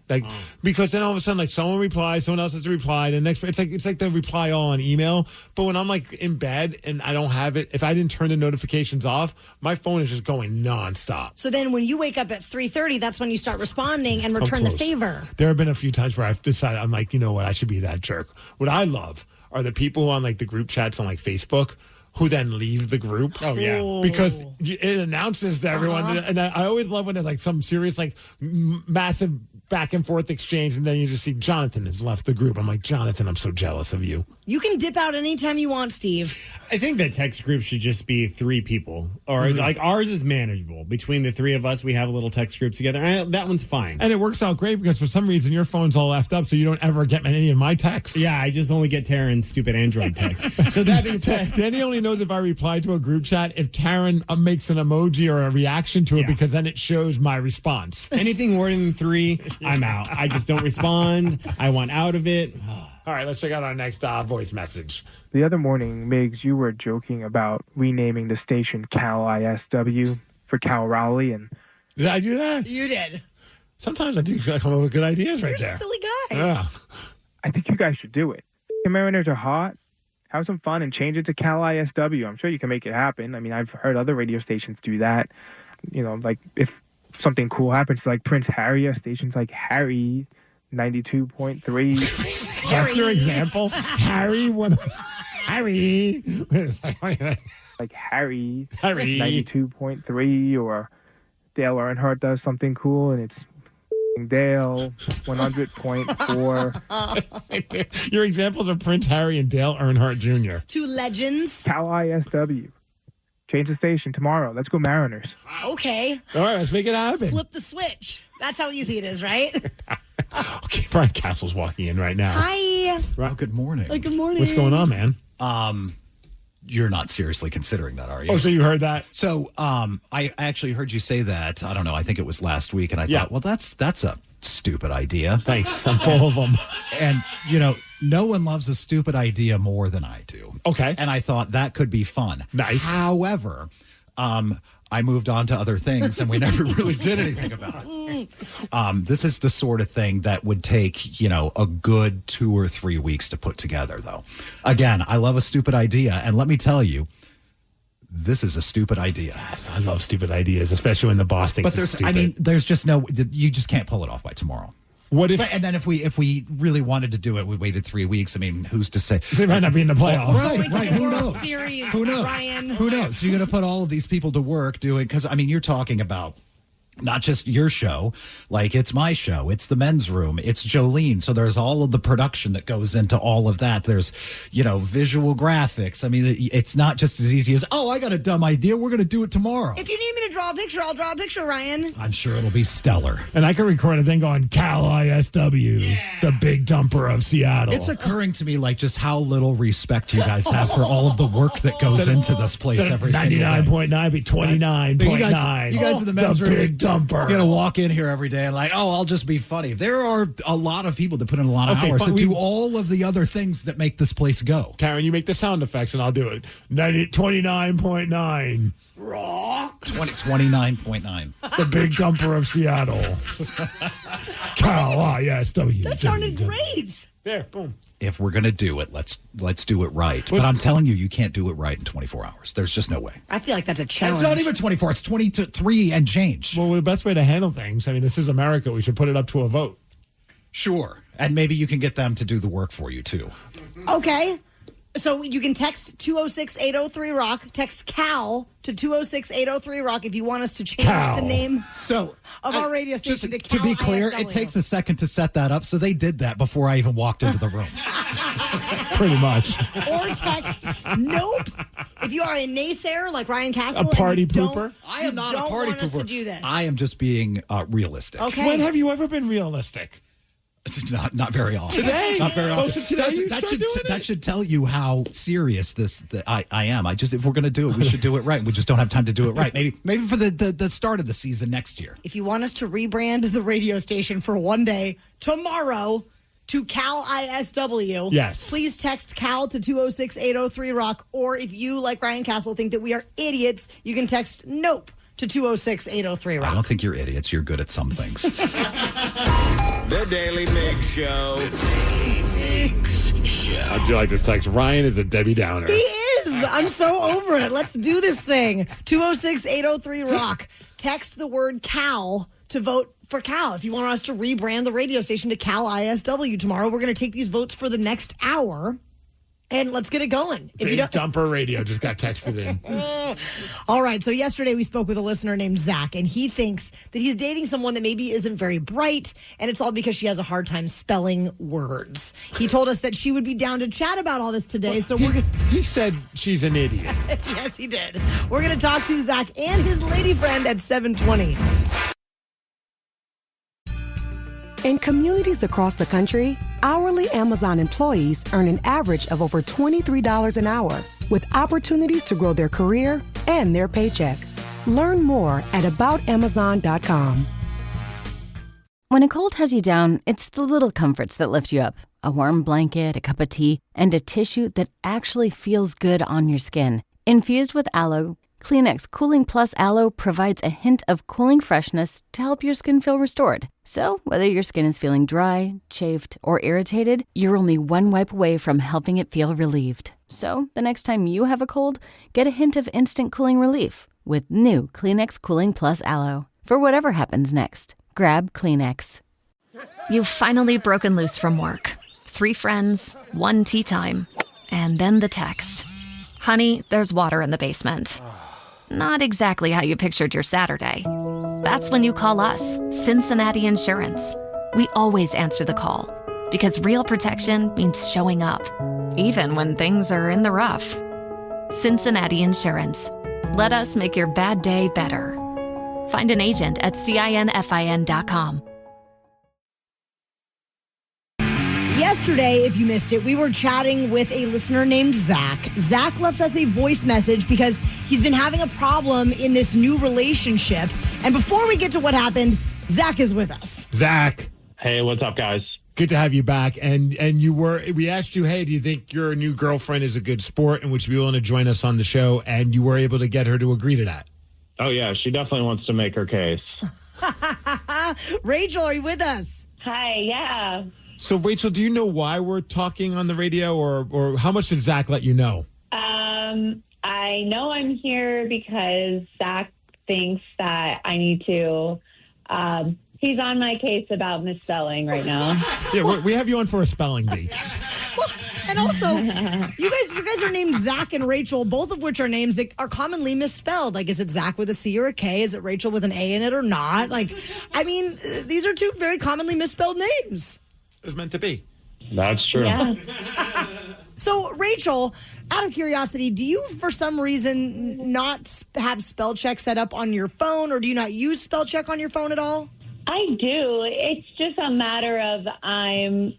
because then all of a sudden, like, someone replies, someone else has to reply, the next it's like the reply all on email. But when I'm like in bed and I don't have it, if I didn't turn the notifications off, my phone is just going nonstop. So then when you wake up at 3:30, that's when you start responding and return the favor. There have been a few times where I've decided, I'm like, you know what, I should be that jerk. What I love are the people on like the group chats on like Facebook who then leave the group. Oh, yeah. Because it announces to everyone. And I always love when there's like some serious, like massive back and forth exchange. And then you just see Jonathan has left the group. I'm like, Jonathan, I'm so jealous of you. You can dip out anytime you want, Steve. I think that text group should just be 3 people. Or like ours is manageable. Between the 3 of us, we have a little text group together. That one's fine. And it works out great because for some reason your phone's all effed up, so you don't ever get any of my texts. Yeah, I just only get Taryn's stupid Android text. So that being said, Danny only knows if I reply to a group chat if Taryn makes an emoji or a reaction to it, because then it shows my response. Anything more than 3, I'm out. I just don't respond. I want out of it. All right, let's check out our next voice message. The other morning, Migs, you were joking about renaming the station Cal ISW for Cal Raleigh, and did I do that? You did. Sometimes I do come up with good ideas right there. You're a silly guy. Yeah. I think you guys should do it. The Mariners are hot. Have some fun and change it to Cal ISW. I'm sure you can make it happen. I mean, I've heard other radio stations do that. You know, like if something cool happens, like Prince Harry, stations like Harry 92.3. That's your example? Harry? Harry. Like Harry 92.3, or Dale Earnhardt does something cool and it's Dale 100.4. Your examples are Prince Harry and Dale Earnhardt Jr. 2 legends. Cal ISW. Change the station tomorrow. Let's go Mariners. Okay. All right, let's make it happen. Flip the switch. That's how easy it is, right? Okay, Brian Castle's walking in right now. Hi. Oh, good morning. Good morning. What's going on, man? You're not seriously considering that, are you? Oh, so you heard that? So I actually heard you say that. I don't know. I think it was last week, and I thought, well, that's a stupid idea. Thanks. I'm full of them. And, you know, no one loves a stupid idea more than I do. Okay. And I thought that could be fun. Nice. However, I moved on to other things, and we never really did anything about it. This is the sort of thing that would take, you know, a good 2 or 3 weeks to put together, though. Again, I love a stupid idea, and let me tell you, this is a stupid idea. Yes, I love stupid ideas, especially when the boss thinks it's stupid. I mean, there's just you just can't pull it off by tomorrow. What if? And then if we really wanted to do it, we waited 3 weeks. I mean, who's to say? They might not be in the playoffs. Right. Who knows? Series, Who knows? Ryan. Who knows? So you're going to put all of these people to work doing, because I mean, you're talking about not just your show, like it's my show, it's the men's room, it's Jolene. So there's all of the production that goes into all of that. There's, you know, visual graphics. I mean, it's not just as easy as, oh, I got a dumb idea, we're going to do it tomorrow. If you need me to draw a picture, I'll draw a picture, Ryan. I'm sure it'll be stellar. And I can record a thing on Cal ISW, the big dumper of Seattle. It's occurring to me like just how little respect you guys have for all of the work that goes into this place every single day. 99.9 be 29.9. You guys in the men's room, big dumper. You're going to walk in here every day and like, oh, I'll just be funny. There are a lot of people that put in a lot of hours to do all of the other things that make this place go. Karen, you make the sound effects and I'll do it. 29.9. Rock. 29.9. The big dumper of Seattle. Cal ISW. That sounded great. There, boom. If we're going to do it, let's do it right. But I'm telling you, you can't do it right in 24 hours. There's just no way. I feel like that's a challenge. It's not even 24. It's 23 and change. Well, the best way to handle things, I mean, this is America. We should put it up to a vote. Sure. And maybe you can get them to do the work for you, too. Okay. So you can text 206-803-ROCK. Text Cal to 206-803-ROCK if you want us to change the name of our radio station to Cal. To be clear, ISW. it takes a second to set that up, so they did that before I even walked into the room. Pretty much. Or text nope if you are a naysayer like Ryan Castle. A party pooper? I am not a party want us pooper. to do this. I am just being realistic. Okay. When have you ever been realistic? It's not very often. Today? Not very often. Oh, so today you start doing it? That should tell you how serious I am. If we're going to do it, we should do it right. We just don't have time to do it right. Maybe for the start of the season next year. If you want us to rebrand the radio station for one day, tomorrow, to Cal ISW. Yes. Please text Cal to 206-803-ROCK. Or if you, like Ryan Castle, think that we are idiots, you can text NOPE to 206-803-ROCK. I don't think you're idiots. You're good at some things. The Daily Migs Show. I do like this text. Ryan is a Debbie Downer. He is. I'm so over it. Let's do this thing. 206-803-ROCK. Text the word Cal to vote for Cal. If you want us to rebrand the radio station to Cal ISW tomorrow, we're going to take these votes for the next hour. And let's get it going. If Big Dumper Radio just got texted in. All right. So yesterday we spoke with a listener named Zach, and he thinks that he's dating someone that maybe isn't very bright, and it's all because she has a hard time spelling words. He told us that she would be down to chat about all this today. So we're He said she's an idiot. Yes, he did. We're going to talk to Zach and his lady friend at 7:20. In communities across the country, hourly Amazon employees earn an average of over $23 an hour, with opportunities to grow their career and their paycheck. Learn more at aboutamazon.com. When a cold has you down, it's the little comforts that lift you up. A warm blanket, a cup of tea, and a tissue that actually feels good on your skin. Infused with aloe, Kleenex Cooling Plus Aloe provides a hint of cooling freshness to help your skin feel restored. So, whether your skin is feeling dry, chafed, or irritated, you're only one wipe away from helping it feel relieved. So, the next time you have a cold, get a hint of instant cooling relief with new Kleenex Cooling Plus Aloe. For whatever happens next, grab Kleenex. You've finally broken loose from work. 3 friends, 1 tea time, and then the text. Honey, there's water in the basement. Not exactly how you pictured your Saturday. That's when you call us, Cincinnati Insurance. We always answer the call because real protection means showing up, even when things are in the rough. Cincinnati Insurance. Let us make your bad day better. Find an agent at CINFIN.com. Yesterday, if you missed it, we were chatting with a listener named Zach. Zach left us a voice message because he's been having a problem in this new relationship. And before we get to what happened, Zach is with us. Zach. Hey, what's up, guys? Good to have you back. And we asked you, hey, do you think your new girlfriend is a good sport and would you be willing to join us on the show? And you were able to get her to agree to that. Oh, yeah, she definitely wants to make her case. Rachel, are you with us? Hi, yeah. So, Rachel, do you know why we're talking on the radio, or how much did Zach let you know? I know I'm here because Zach thinks that I need to. He's on my case about misspelling right now. Yeah, we have you on for a spelling bee. Well, and also, you guys are named Zach and Rachel, both of which are names that are commonly misspelled. Like, is it Zach with a C or a K? Is it Rachel with an A in it or not? Like, I mean, these are 2 very commonly misspelled names. It was meant to be. That's true. Yeah. So, Rachel, out of curiosity, do you, for some reason, not have spell check set up on your phone, or do you not use spell check on your phone at all? I do. It's just a matter of I'm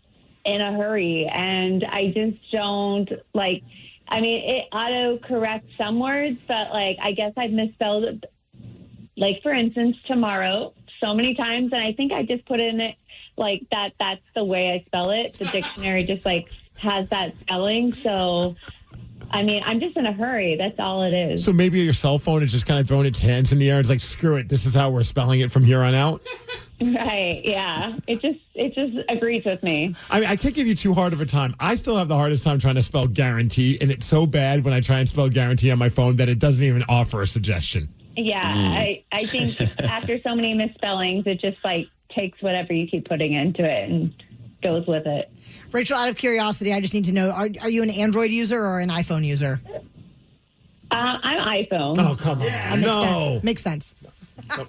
in a hurry, and I just don't, like, I mean, it auto-corrects some words, but, like, I guess I've misspelled it. Like, for instance, tomorrow, so many times, and I think I just put in it, like, that's the way I spell it. The dictionary just, like, has that spelling. So, I mean, I'm just in a hurry. That's all it is. So maybe your cell phone is just kind of throwing its hands in the air. It's like, screw it. This is how we're spelling it from here on out. Right. Yeah. It just agrees with me. I mean, I can't give you too hard of a time. I still have the hardest time trying to spell guarantee. And it's so bad when I try and spell guarantee on my phone that it doesn't even offer a suggestion. Yeah. I think after so many misspellings, it just, like, takes whatever you keep putting into it and goes with it. Rachel, out of curiosity, I just need to know, are you an Android user or an iPhone user? I'm iPhone. Oh, come on. Makes sense.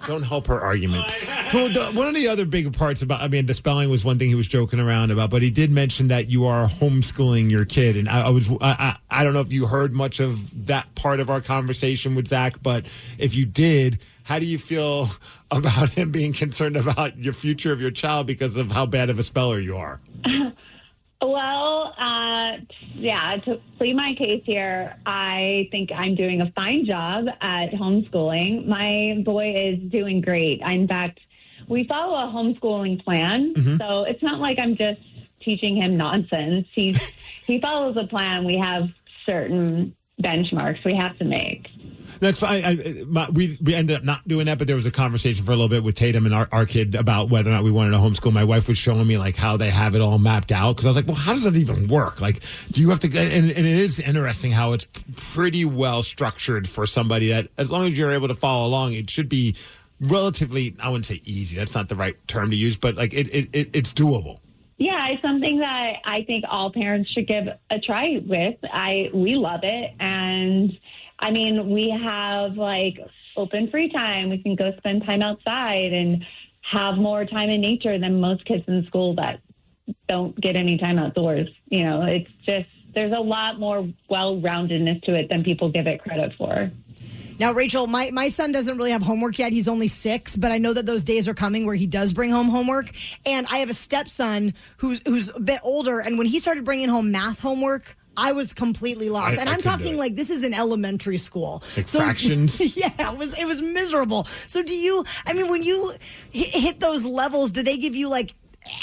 Don't help her argument. One of the other big parts about, I mean, the spelling was one thing he was joking around about, but he did mention that you are homeschooling your kid. And I don't know if you heard much of that part of our conversation with Zach, but if you did, how do you feel about him being concerned about your future of your child because of how bad of a speller you are? Well, to plead my case here, I think I'm doing a fine job at homeschooling. My boy is doing great. In fact, we follow a homeschooling plan, so it's not like I'm just teaching him nonsense. He follows a plan. We have certain benchmarks we have to make. That's fine. We ended up not doing that, but there was a conversation for a little bit with Tatum and our kid about whether or not we wanted to homeschool. My wife was showing me like how they have it all mapped out because I was like, well, how does that even work? Like, do you have to? And it is interesting how it's pretty well structured for somebody that, as long as you're able to follow along, it should be relatively. I wouldn't say easy. That's not the right term to use, but like it's doable. Yeah, it's something that I think all parents should give a try with. We love it, and I mean, we have like open free time. We can go spend time outside and have more time in nature than most kids in school that don't get any time outdoors. You know, it's just, there's a lot more well-roundedness to it than people give it credit for. Now, Rachel, my son doesn't really have homework yet. He's only 6, but I know that those days are coming where he does bring home homework. And I have a stepson who's a bit older, and when he started bringing home math homework, I was completely lost. And I'm talking like this is an elementary school. Like fractions? Yeah, it was miserable. So when you hit those levels, do they give you like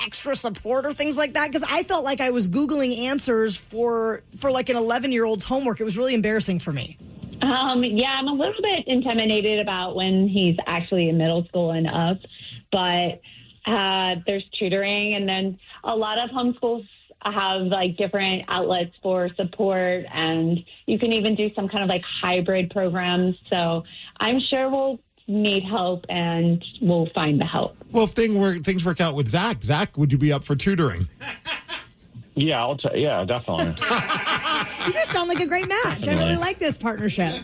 extra support or things like that? Because I felt like I was Googling answers for like an 11-year-old's homework. It was really embarrassing for me. Yeah, I'm a little bit intimidated about when he's actually in middle school and up. But there's tutoring, and then a lot of homeschools have like different outlets for support, and you can even do some kind of like hybrid programs. So I'm sure we'll need help and we'll find the help. Well, if things work out with Zach, would you be up for tutoring? Yeah, yeah, definitely. You guys sound like a great match. I really like this partnership.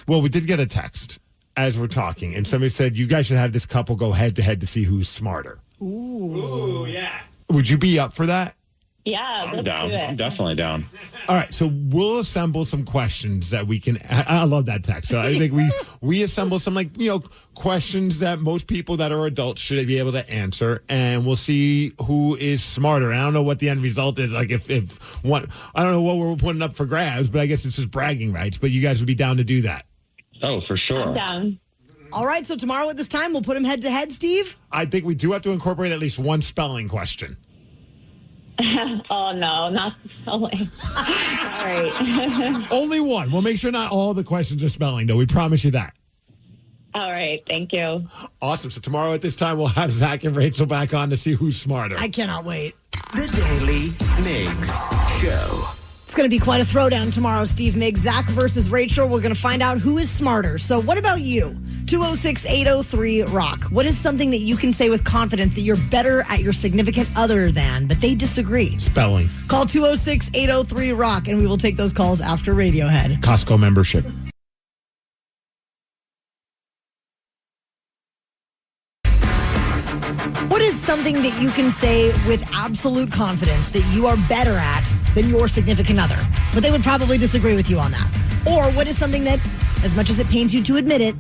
Well, we did get a text as we're talking, and somebody said you guys should have this couple go head to head to see who's smarter. Ooh, yeah. Would you be up for that? Yeah, I'm down. I'm definitely down. All right, so we'll assemble some questions that we can. I love that text. So I think we assemble some questions that most people that are adults should be able to answer, and we'll see who is smarter. And I don't know what the end result is. Like if one, I don't know what we're putting up for grabs, but I guess it's just bragging rights. But you guys would be down to do that. Oh, for sure. I'm down. All right, so tomorrow at this time we'll put them head to head, Steve. I think we do have to incorporate at least one spelling question. Oh, no, not spelling. Sorry. Only one. We'll make sure not all the questions are spelling, though. We promise you that. All right. Thank you. Awesome. So tomorrow at this time, we'll have Zach and Rachel back on to see who's smarter. I cannot wait. The Daily Migs Show. It's going to be quite a throwdown tomorrow, Steve Migs. Zach versus Rachel. We're going to find out who is smarter. So what about you? 206-803-ROCK. What is something that you can say with confidence that you're better at your significant other than, but they disagree? Spelling. Call 206-803-ROCK, and we will take those calls after Radiohead. Costco membership. What is something that you can say with absolute confidence that you are better at than your significant other? But they would probably disagree with you on that. Or what is something that, as much as it pains you to admit it,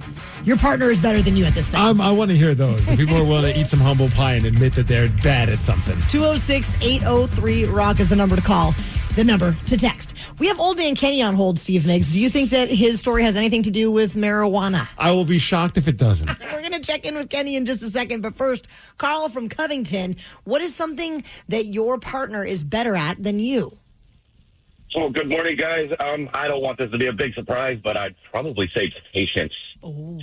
your partner is better than you at this thing? I want to hear those. The people are willing to eat some humble pie and admit that they're bad at something. 206-803-ROCK is the number to call. The number to text. We have old man Kenny on hold, Steve Migs. Do you think that his story has anything to do with marijuana? I will be shocked if it doesn't. We're going to check in with Kenny in just a second. But first, Carl from Covington, what is something that your partner is better at than you? Oh, good morning, guys. I don't want this to be a big surprise, but I'd probably say patience. Oh.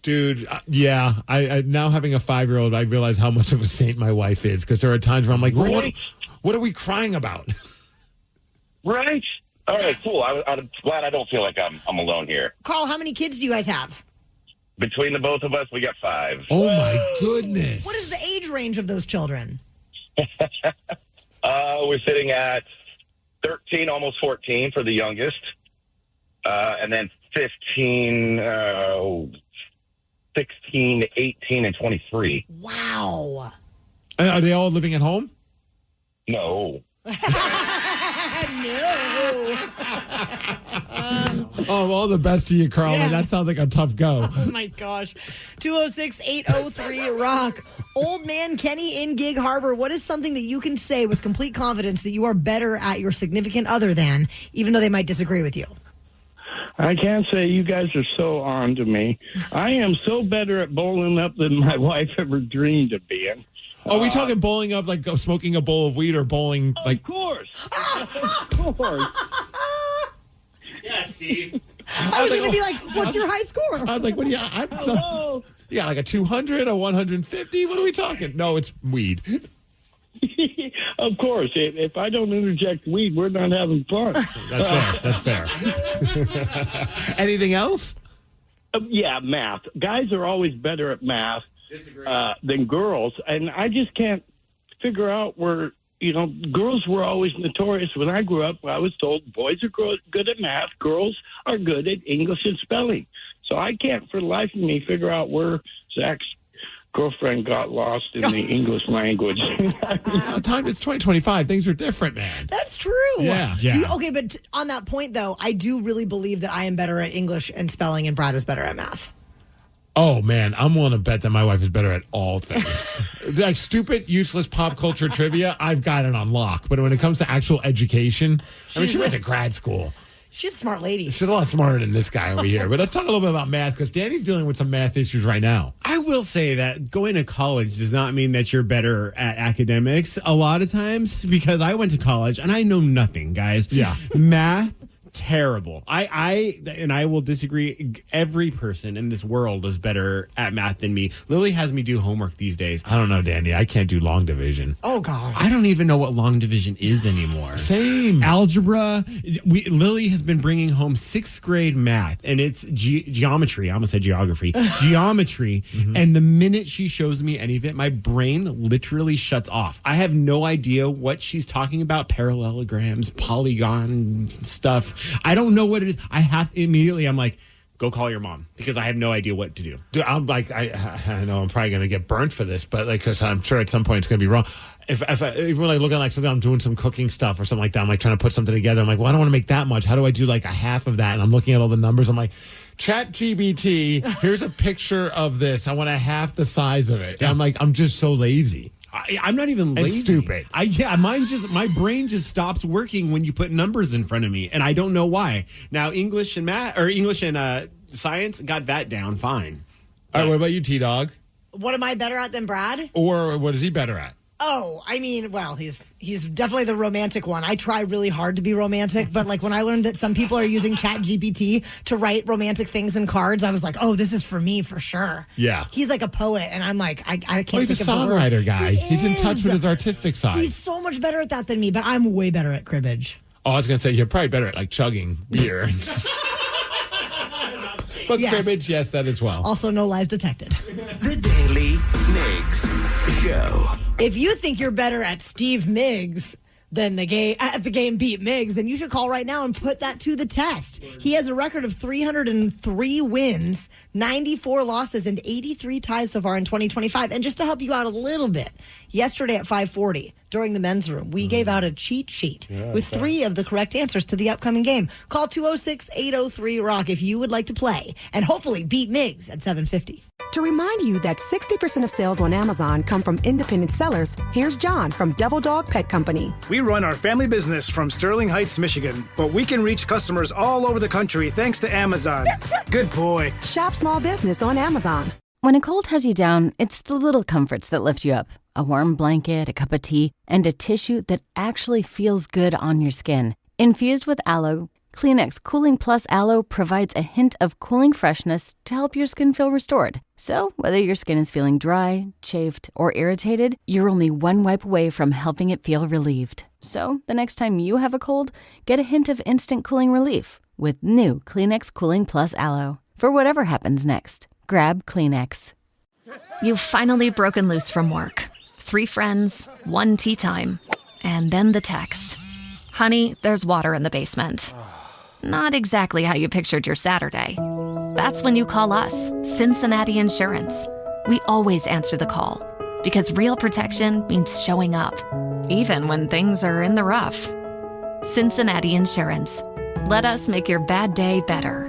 Dude, yeah. I now having a 5-year-old, I realize how much of a saint my wife is, because there are times where I'm like, Right? what are we crying about? Right? All right, cool. I'm glad I don't feel like I'm alone here. Carl, how many kids do you guys have? Between the both of us, we got 5. Oh, my goodness. What is the age range of those children? We're sitting at 13, almost 14 for the youngest. And then 15, 16, 18, and 23. Wow. Are they all living at home? No. Oh, all the best to you, Carla. Yeah. That sounds like a tough go. Oh, my gosh. 206-803-ROCK. Old man Kenny in Gig Harbor, what is something that you can say with complete confidence that you are better at your significant other than, even though they might disagree with you? I can't say you guys are so on to me. I am so better at bowling up than my wife ever dreamed of being. Are we talking bowling up like smoking a bowl of weed or bowling like... Of course. Of course. Yeah, Steve. I was going to be like, what's your high score? I was like, what do you... Yeah, like a 200, a 150? What are we talking? No, it's weed. Of course. If I don't interject weed, we're not having fun. That's fair. That's fair. Anything else? Yeah, math. Guys are always better at math than girls. And I just can't figure out where, girls were always notorious. When I grew up, I was told boys are good at math, girls are good at English and spelling. So I can't for the life of me figure out where Zach's girlfriend got lost in the English language. Time is 2025. Things are different, man. That's true. Yeah. But on that point, though, I do really believe that I am better at English and spelling and Brad is better at math. Oh, man, I'm willing to bet that my wife is better at all things. Like stupid, useless pop culture trivia, I've got it on lock. But when it comes to actual education, she went to grad school. She's a smart lady. She's a lot smarter than this guy over here. But let's talk a little bit about math because Danny's dealing with some math issues right now. I will say that going to college does not mean that you're better at academics a lot of times because I went to college and I know nothing, guys. Yeah. Math. Terrible. I will disagree. Every person in this world is better at math than me. Lily has me do homework these days. I don't know, Danny. I can't do long division. Oh, God. I don't even know what long division is anymore. Same. Algebra. Lily has been bringing home 6th grade math, and it's geometry. I almost said geography. Geometry. Mm-hmm. And the minute she shows me any of it, my brain literally shuts off. I have no idea what she's talking about. Parallelograms, polygon stuff. I don't know what it is. I'm like, go call your mom because I have no idea what to do. Dude, I'm like, I know I'm probably going to get burnt for this, but because I'm sure at some point it's going to be wrong. If we're like looking like something, I'm doing some cooking stuff or something like that. I'm like trying to put something together. I'm like, well, I don't want to make that much. How do I do like a half of that? And I'm looking at all the numbers. I'm like, ChatGPT, here's a picture of this. I want a half the size of it. Yeah. I'm like, I'm just so lazy. I'm not even lazy. And stupid. My brain just stops working when you put numbers in front of me, and I don't know why. Now English and science got that down fine. All right, what about you, T-Dog? What am I better at than Brad? Or what is he better at? Oh, I mean, well, he's definitely the romantic one. I try really hard to be romantic, but like when I learned that some people are using ChatGPT to write romantic things in cards, I was like, oh, this is for me for sure. Yeah. He's like a poet, and I'm like, I can't think of he's a songwriter guy. He's in touch with his artistic side. He's so much better at that than me, but I'm way better at cribbage. Oh, I was going to say, you're probably better at like chugging beer. But yes. Cribbage, yes, that as well. Also, no lies detected. The Daily Migs Show. If you think you're better at Steve Migs than the game Beat Migs, then you should call right now and put that to the test. He has a record of 303 wins, 94 losses, and 83 ties so far in 2025. And just to help you out a little bit, yesterday at 5:40 during the men's room, we gave out a cheat sheet with 3 of the correct answers to the upcoming game. Call 206-803-ROCK if you would like to play and hopefully beat Migs at 750. To remind you that 60% of sales on Amazon come from independent sellers, here's John from Devil Dog Pet Company. We run our family business from Sterling Heights, Michigan, but we can reach customers all over the country thanks to Amazon. Good boy. Shop small business on Amazon. When a cold has you down, it's the little comforts that lift you up. A warm blanket, a cup of tea, and a tissue that actually feels good on your skin. Infused with aloe, Kleenex Cooling Plus Aloe provides a hint of cooling freshness to help your skin feel restored. So, whether your skin is feeling dry, chafed, or irritated, you're only one wipe away from helping it feel relieved. So, the next time you have a cold, get a hint of instant cooling relief with new Kleenex Cooling Plus Aloe. For whatever happens next, grab Kleenex. You've finally broken loose from work. 3 friends, 1 tea time, and then the text. Honey, there's water in the basement. Not exactly how you pictured your Saturday. That's when you call us, Cincinnati Insurance. We always answer the call because real protection means showing up, even when things are in the rough. Cincinnati Insurance. Let us make your bad day better.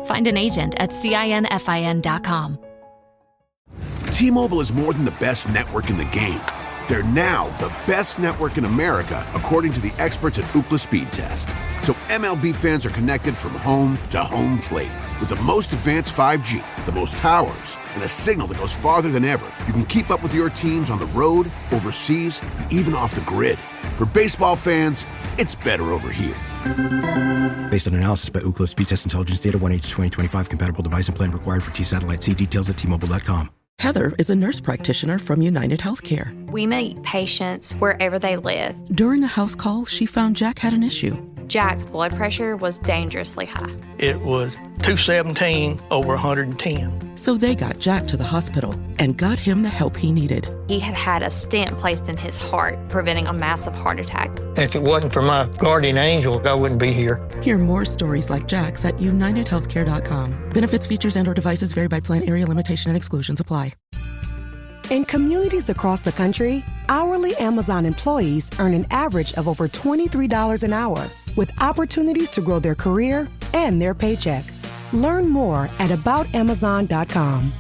Find an agent at CINFIN.com. T-Mobile is more than the best network in the game. They're now the best network in America, according to the experts at Ookla Speed Test. So MLB fans are connected from home to home plate. With the most advanced 5G, the most towers, and a signal that goes farther than ever, you can keep up with your teams on the road, overseas, and even off the grid. For baseball fans, it's better over here. Based on analysis by Ookla Speed Test Intelligence Data, 1H2025 compatible device and plan required for T-Satellite. See details at T-Mobile.com. Heather is a nurse practitioner from United Healthcare. We meet patients wherever they live. During a house call, she found Jack had an issue. Jack's blood pressure was dangerously high. It was 217 over 110. So they got Jack to the hospital and got him the help he needed. He had had a stent placed in his heart, preventing a massive heart attack. If it wasn't for my guardian angel, I wouldn't be here. Hear more stories like Jack's at UnitedHealthcare.com. Benefits, features, and/or devices vary by plan, area, limitation, and exclusions apply. In communities across the country, hourly Amazon employees earn an average of over $23 an hour, with opportunities to grow their career and their paycheck. Learn more at aboutamazon.com.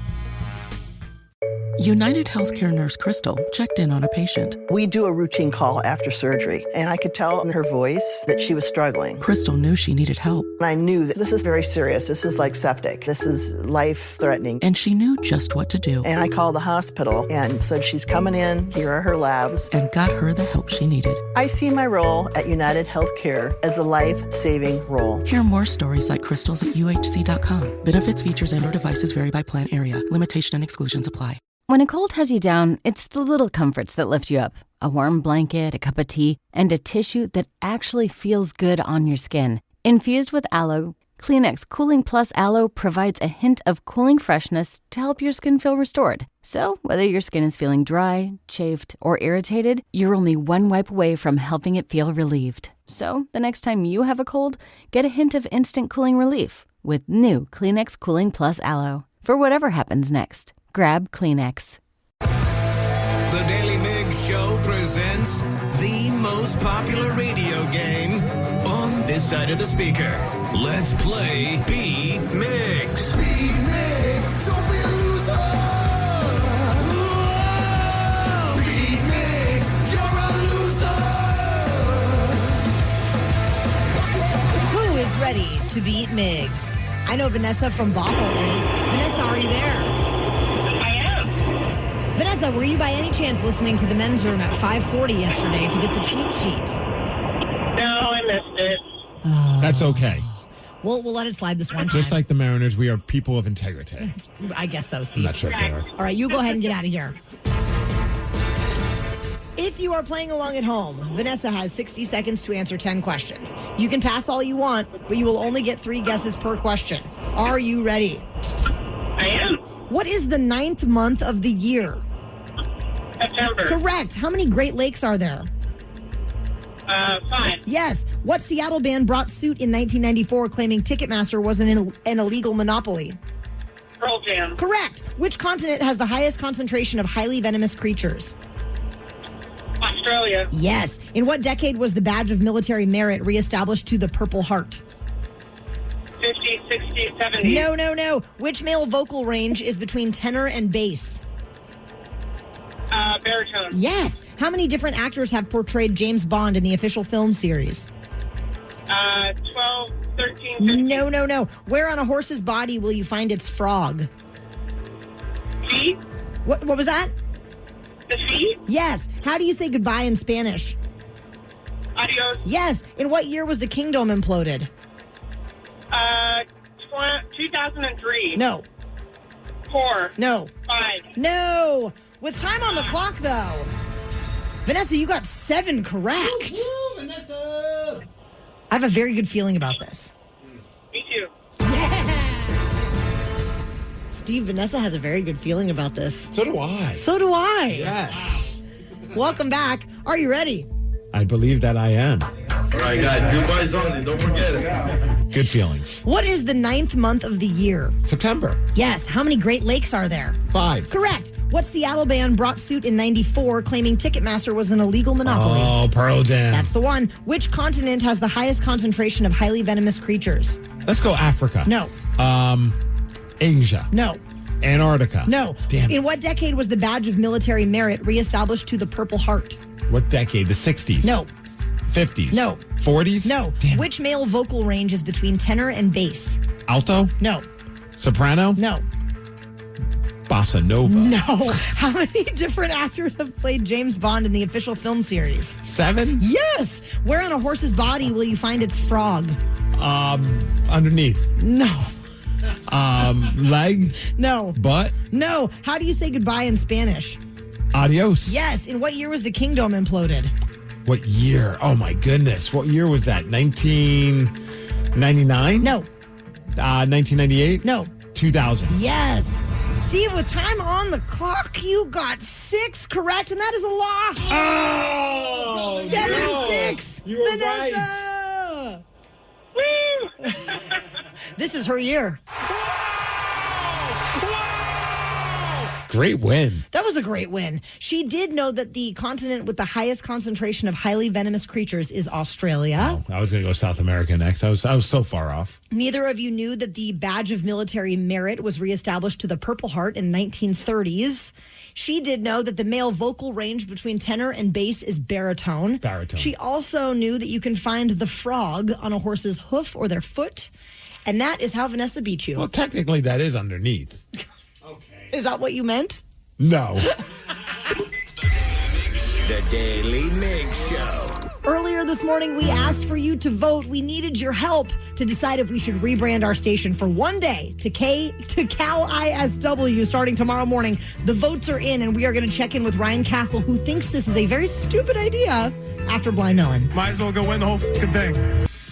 United Healthcare nurse Crystal checked in on a patient. We do a routine call after surgery, and I could tell in her voice that she was struggling. Crystal knew she needed help. And I knew that this is very serious. This is like septic. This is life-threatening. And she knew just what to do. And I called the hospital and said, she's coming in. Here are her labs. And got her the help she needed. I see my role at United Healthcare as a life-saving role. Hear more stories like Crystal's at UHC.com. Benefits, features, and/or devices vary by plan, area. Limitation and exclusions apply. When a cold has you down, it's the little comforts that lift you up. A warm blanket, a cup of tea, and a tissue that actually feels good on your skin. Infused with aloe, Kleenex Cooling Plus Aloe provides a hint of cooling freshness to help your skin feel restored. So, whether your skin is feeling dry, chafed, or irritated, you're only one wipe away from helping it feel relieved. So, the next time you have a cold, get a hint of instant cooling relief with new Kleenex Cooling Plus Aloe. For whatever happens next, grab Kleenex. The Daily Migs Show presents the most popular radio game on this side of the speaker. Let's play Beat Migs. Beat Migs, don't be a loser. Whoa! Beat Migs, you're a loser. Who is ready to beat Migs? I know Vanessa from Bothell is. Vanessa, are you there? Vanessa, were you by any chance listening to the men's room at 5:40 yesterday to get the cheat sheet? No, I missed it. That's okay. We'll let it slide this one time. Just like the Mariners, we are people of integrity. I guess so, Steve. I'm not sure if they are. All right, you go ahead and get out of here. If you are playing along at home, Vanessa has 60 seconds to answer 10 questions. You can pass all you want, but you will only get 3 guesses per question. Are you ready? I am. What is the 9th month of the year? September. Correct. How many Great Lakes are there? 5. Yes. What Seattle band brought suit in 1994 claiming Ticketmaster was an illegal monopoly? Pearl Jam. Correct. Which continent has the highest concentration of highly venomous creatures? Australia. Yes. In what decade was the badge of military merit reestablished to the Purple Heart? 50s, 60s, 70s. No. Which male vocal range is between tenor and bass? Baritone. Yes. How many different actors have portrayed James Bond in the official film series? 12, 13, 15. No. Where on a horse's body will you find its frog? Feet? What was that? The feet? Yes. How do you say goodbye in Spanish? Adios. Yes. In what year was the kingdom imploded? 2003. No. 4. No. 5. No. With time on the clock, though. Vanessa, you got 7 correct. Woo, Vanessa. I have a very good feeling about this. Me too. Yeah. Steve, Vanessa has a very good feeling about this. So do I. So do I. Yes. Welcome back. Are you ready? I believe that I am. All right, guys. Good vibes only. Don't forget it. Good feelings. What is the 9th month of the year? September. Yes. How many Great Lakes are there? 5. Correct. What Seattle band brought suit in 94 claiming Ticketmaster was an illegal monopoly? Oh, Pearl Jam. That's the one. Which continent has the highest concentration of highly venomous creatures? Let's go Africa. No. Asia. No. Antarctica. No. Damn it. In what decade was the badge of military merit reestablished to the Purple Heart? What decade? The 60s? No. 50s? No. 40s? No. Damn. Which male vocal range is between tenor and bass? Alto? No. Soprano? No. Bossa Nova? No. How many different actors have played James Bond in the official film series? 7? Yes. Where on a horse's body will you find its frog? Underneath. No. Leg? No. Butt? No. How do you say goodbye in Spanish? Adios. Yes. In what year was the kingdom imploded? What year? Oh, my goodness. What year was that? 1999? No. 1998? No. 2000. Yes. Steve, with time on the clock, you got 6 correct, and that is a loss. Oh, 7-6. No. You were Vanessa. Woo! This is her year. Great win. That was a great win. She did know that the continent with the highest concentration of highly venomous creatures is Australia. Oh, I was going to go South America next. I was so far off. Neither of you knew that the badge of military merit was reestablished to the Purple Heart in 1930s. She did know that the male vocal range between tenor and bass is baritone. She also knew that you can find the frog on a horse's hoof or their foot. And that is how Vanessa beat you. Well, technically, that is underneath. Is that what you meant? No. The Daily Migs Show. Earlier this morning, we asked for you to vote. We needed your help to decide if we should rebrand our station for one day to Cal ISW starting tomorrow morning. The votes are in, and we are going to check in with Ryan Castle, who thinks this is a very stupid idea after Blind Melon. Might as well go win the whole fucking thing.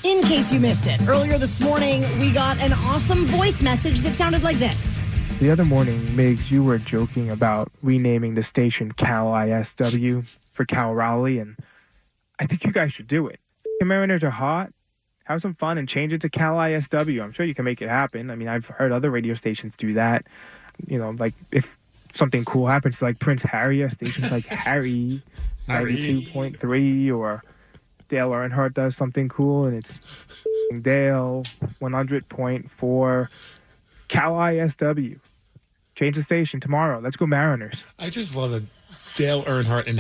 In case you missed it, earlier this morning, we got an awesome voice message that sounded like this. The other morning, Migs, you were joking about renaming the station Cal ISW for Cal Raleigh, and I think you guys should do it. The Mariners are hot. Have some fun and change it to Cal ISW. I'm sure you can make it happen. I mean, I've heard other radio stations do that. You know, like if something cool happens, like Prince Harry, stations like Harry 92.3, or Dale Earnhardt does something cool, and it's Dale 100.4. Cal ISW. Change the station tomorrow. Let's go Mariners. I just love that Dale Earnhardt and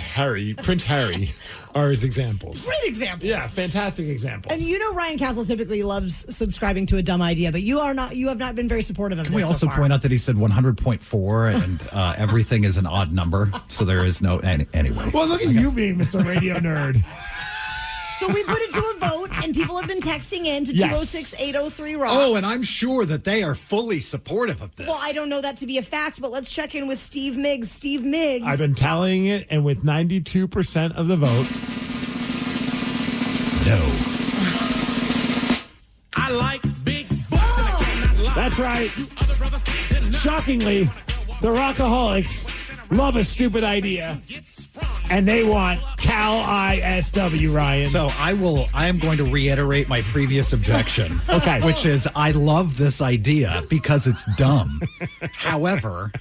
Prince Harry, are his examples. Great examples. Yeah, fantastic examples. And you know Ryan Castle typically loves subscribing to a dumb idea, but you have not been very supportive of Can this we also so far. point out that he said 100.4 and everything is an odd number, so there is no anyway. Well, look at you being Mr. Radio Nerd. So we put it to a vote, and people have been texting in to 206-803-ROCK. Oh, and I'm sure that they are fully supportive of this. Well, I don't know that to be a fact, but let's check in with Steve Migs. Steve Migs. I've been tallying it, and with 92% of the vote, no. I like big butts and I cannot lie. That's right. Shockingly, the Rockaholics love a stupid idea, and they want Cal ISW, Ryan. So I am going to reiterate my previous objection. Okay. Which is I love this idea because it's dumb. However,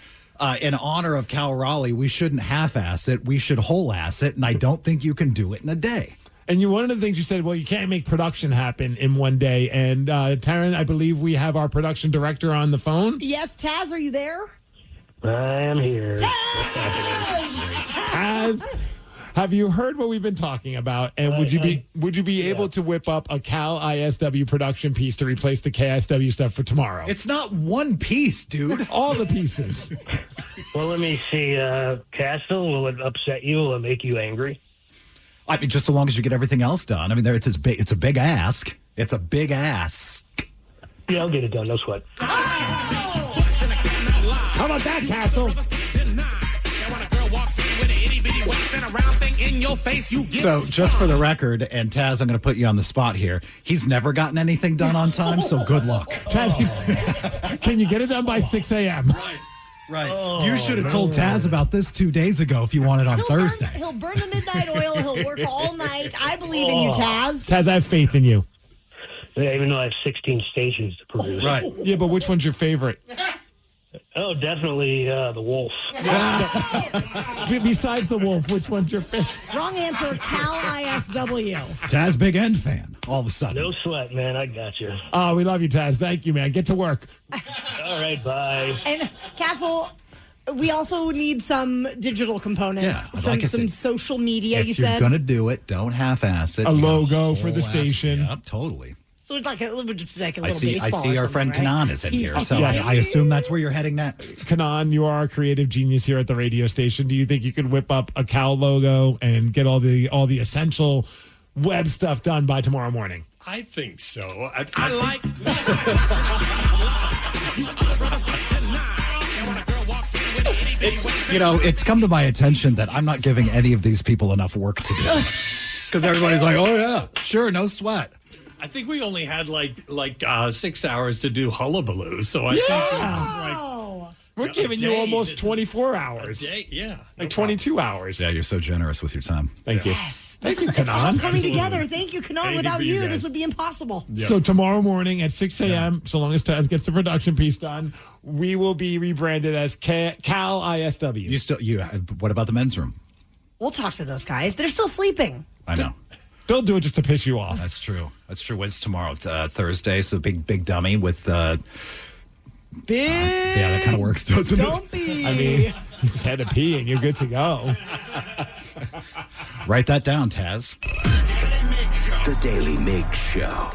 in honor of Cal Raleigh, we shouldn't half-ass it. We should whole-ass it, and I don't think you can do it in a day. And one of the things you said, well, you can't make production happen in one day. And Taryn, I believe we have our production director on the phone. Yes, Taz, are you there? I am here. Taz, have you heard what we've been talking about? And would you be able to whip up a Cal ISW production piece to replace the KISW stuff for tomorrow? It's not one piece, dude. All the pieces. Well, let me see. Castle, will it upset you? Will it make you angry? I mean, just so long as you get everything else done. I mean, it's a big ask. It's a big ask. Yeah, I'll get it done. No sweat. How about that, Castle? So, just for the record, and Taz, I'm going to put you on the spot here. He's never gotten anything done on time, so good luck. Taz, can you get it done by 6 a.m.? Right. You should have told Taz about this 2 days ago if you wanted on Thursday. He'll burn the midnight oil. He'll work all night. I believe in you, Taz. Taz, I have faith in you. Yeah, even though I have 16 stations to produce. Right. Yeah, but which one's your favorite? Oh, definitely the Wolf. Besides the Wolf, which one's your favorite? Wrong answer, Cal ISW. Taz, big End fan, all of a sudden. No sweat, man. I got you. Oh, we love you, Taz. Thank you, man. Get to work. All right, bye. And Castle, we also need some digital components, some social media, If you you're said. going to do it, don't half-ass it. A You got logo for whole the ass- station. Yep, totally. So it's like a little I see baseball our or friend something, right? Kanan is in here, so Yes. I assume that's where you're heading next. Kanan, you are a creative genius here at the radio station. Do you think you could whip up a Cal logo and get all the essential web stuff done by tomorrow morning? I think so. I like It's come to my attention that I'm not giving any of these people enough work to do. Because everybody's like, oh, yeah, sure, no sweat. I think we only had like 6 hours to do Hullabaloo, so I think this is like We're giving you almost 24 hours. yeah. Like 22 hours. Yeah, you're so generous with your time. Thank you. Yes. Thank you, It's all Kanan. coming together. Thank you, Kanan. Anything Without for you you, guys. this would be impossible. So tomorrow morning at 6 a.m., so long as Taz gets the production piece done, we will be rebranded as Cal ISW. What about the men's room? We'll talk to those guys. They're still sleeping. I know. They'll do it just to piss you off. That's true. When's tomorrow? Thursday, so big dummy with... Big. Yeah, that kind of works, doesn't it? Don't be. I mean, you just had to pee and you're good to go. Write that down, Taz. The Daily Migs Show.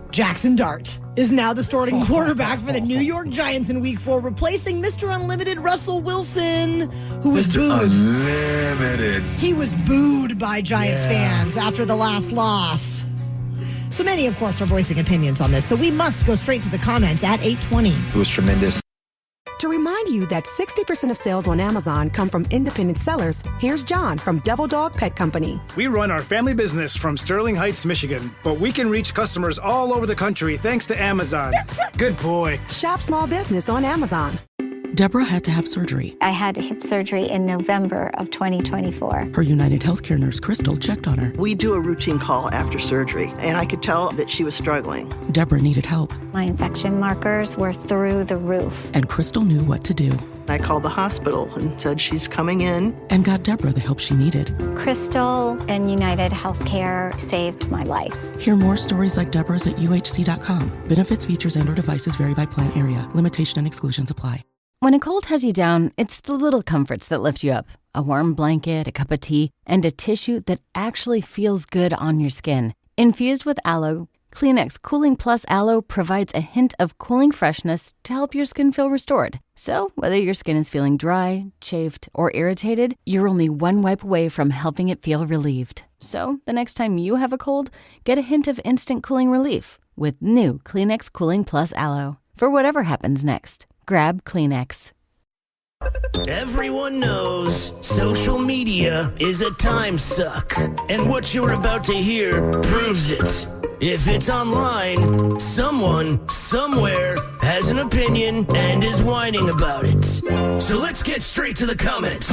Jackson Dart is now the starting quarterback for the New York Giants in Week 4, replacing Mr. Unlimited Russell Wilson, who was booed. Unlimited. He was booed by Giants fans after the last loss. So many, of course, are voicing opinions on this, so we must go straight to the comments at 8:20. It was tremendous. To remind you that 60% of sales on Amazon come from independent sellers, here's John from Devil Dog Pet Company. We run our family business from Sterling Heights, Michigan, but we can reach customers all over the country thanks to Amazon. Good boy. Shop small business on Amazon. Deborah had to have surgery. I had hip surgery in November of 2024. Her United Healthcare nurse, Crystal, checked on her. We do a routine call after surgery, and I could tell that she was struggling. Deborah needed help, My infection markers were through the roof. and Crystal knew what to do I called the hospital and said she's coming in. and got Deborah the help she needed. Crystal and United Healthcare saved my life. Hear more stories like Deborah's at uhc.com. Benefits, features, and/or devices vary by plan area. Limitation and exclusions apply. When a cold has you down, it's the little comforts that lift you up. A warm blanket, a cup of tea, and a tissue that actually feels good on your skin. Infused with aloe, Kleenex Cooling Plus Aloe provides a hint of cooling freshness to help your skin feel restored. So, whether your skin is feeling dry, chafed, or irritated, you're only one wipe away from helping it feel relieved. So, the next time you have a cold, get a hint of instant cooling relief with new Kleenex Cooling Plus Aloe. For whatever happens next, grab Kleenex. Everyone knows social media is a time suck, and what you're about to hear proves it. If it's online, someone, somewhere, has an opinion and is whining about it. So let's get straight to the comments.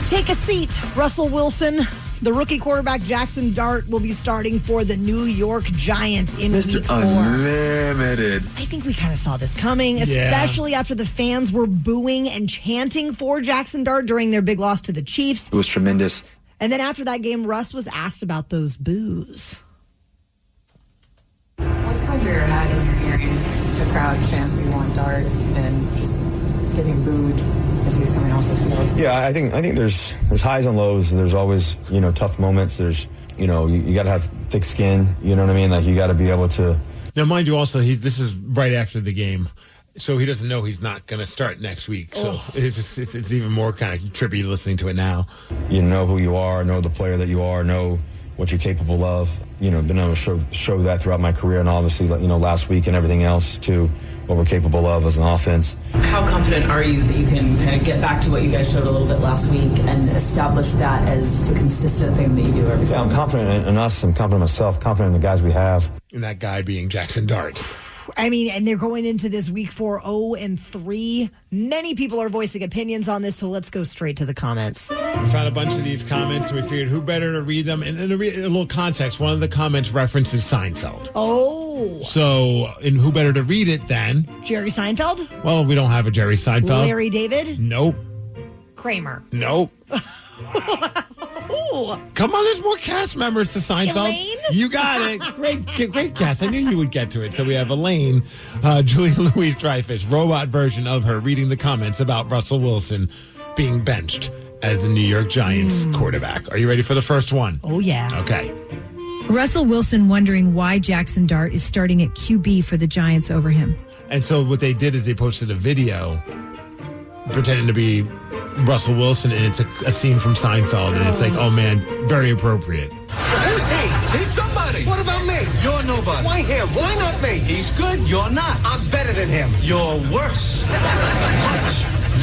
Take a seat, Russell Wilson. The rookie quarterback Jackson Dart will be starting for the New York Giants in Week 4. Unlimited. I think we kind of saw this coming, especially after the fans were booing and chanting for Jackson Dart during their big loss to the Chiefs. It was tremendous. And then after that game, Russ was asked about those boos. What's going through your head when you're hearing the crowd chant "We want Dart" and just getting booed as he's coming off the field? Yeah, I think there's highs and lows. There's always, tough moments. There's, you got to have thick skin. You know what I mean? Like, you got to be able to. Now, mind you, also, this is right after the game, so he doesn't know he's not going to start next week. So it's even more kind of trippy listening to it now. You know who you are, know the player that you are, know what you're capable of. Been able to show that throughout my career, and obviously, last week and everything else too. What we're capable of as an offense. How confident are you that you can kind of get back to what you guys showed a little bit last week and establish that as the consistent thing that you do every Yeah, I'm confident in us. I'm confident in myself. Confident in the guys we have. And that guy being Jackson Dart. And they're going into this week 4 0-3. Many people are voicing opinions on this, so let's go straight to the comments. We found a bunch of these comments, and we figured who better to read them. And in a little context, one of the comments references Seinfeld. Oh. So, and who better to read it than? Jerry Seinfeld? Well, we don't have a Jerry Seinfeld. Larry David? Nope. Kramer? Nope. Come on, there's more cast members to Seinfeld. Elaine? You got it. Great cast. I knew you would get to it. So we have Elaine, Julia Louis-Dreyfus, robot version of her, reading the comments about Russell Wilson being benched as the New York Giants quarterback. Are you ready for the first one? Oh, yeah. Okay. Russell Wilson wondering why Jackson Dart is starting at QB for the Giants over him. And so what they did is they posted a video pretending to be Russell Wilson, and it's a scene from Seinfeld, and it's like, oh man, very appropriate. Who's he? He's somebody. What about me? You're nobody. Why him? Why not me? He's good. You're not. I'm better than him. You're worse.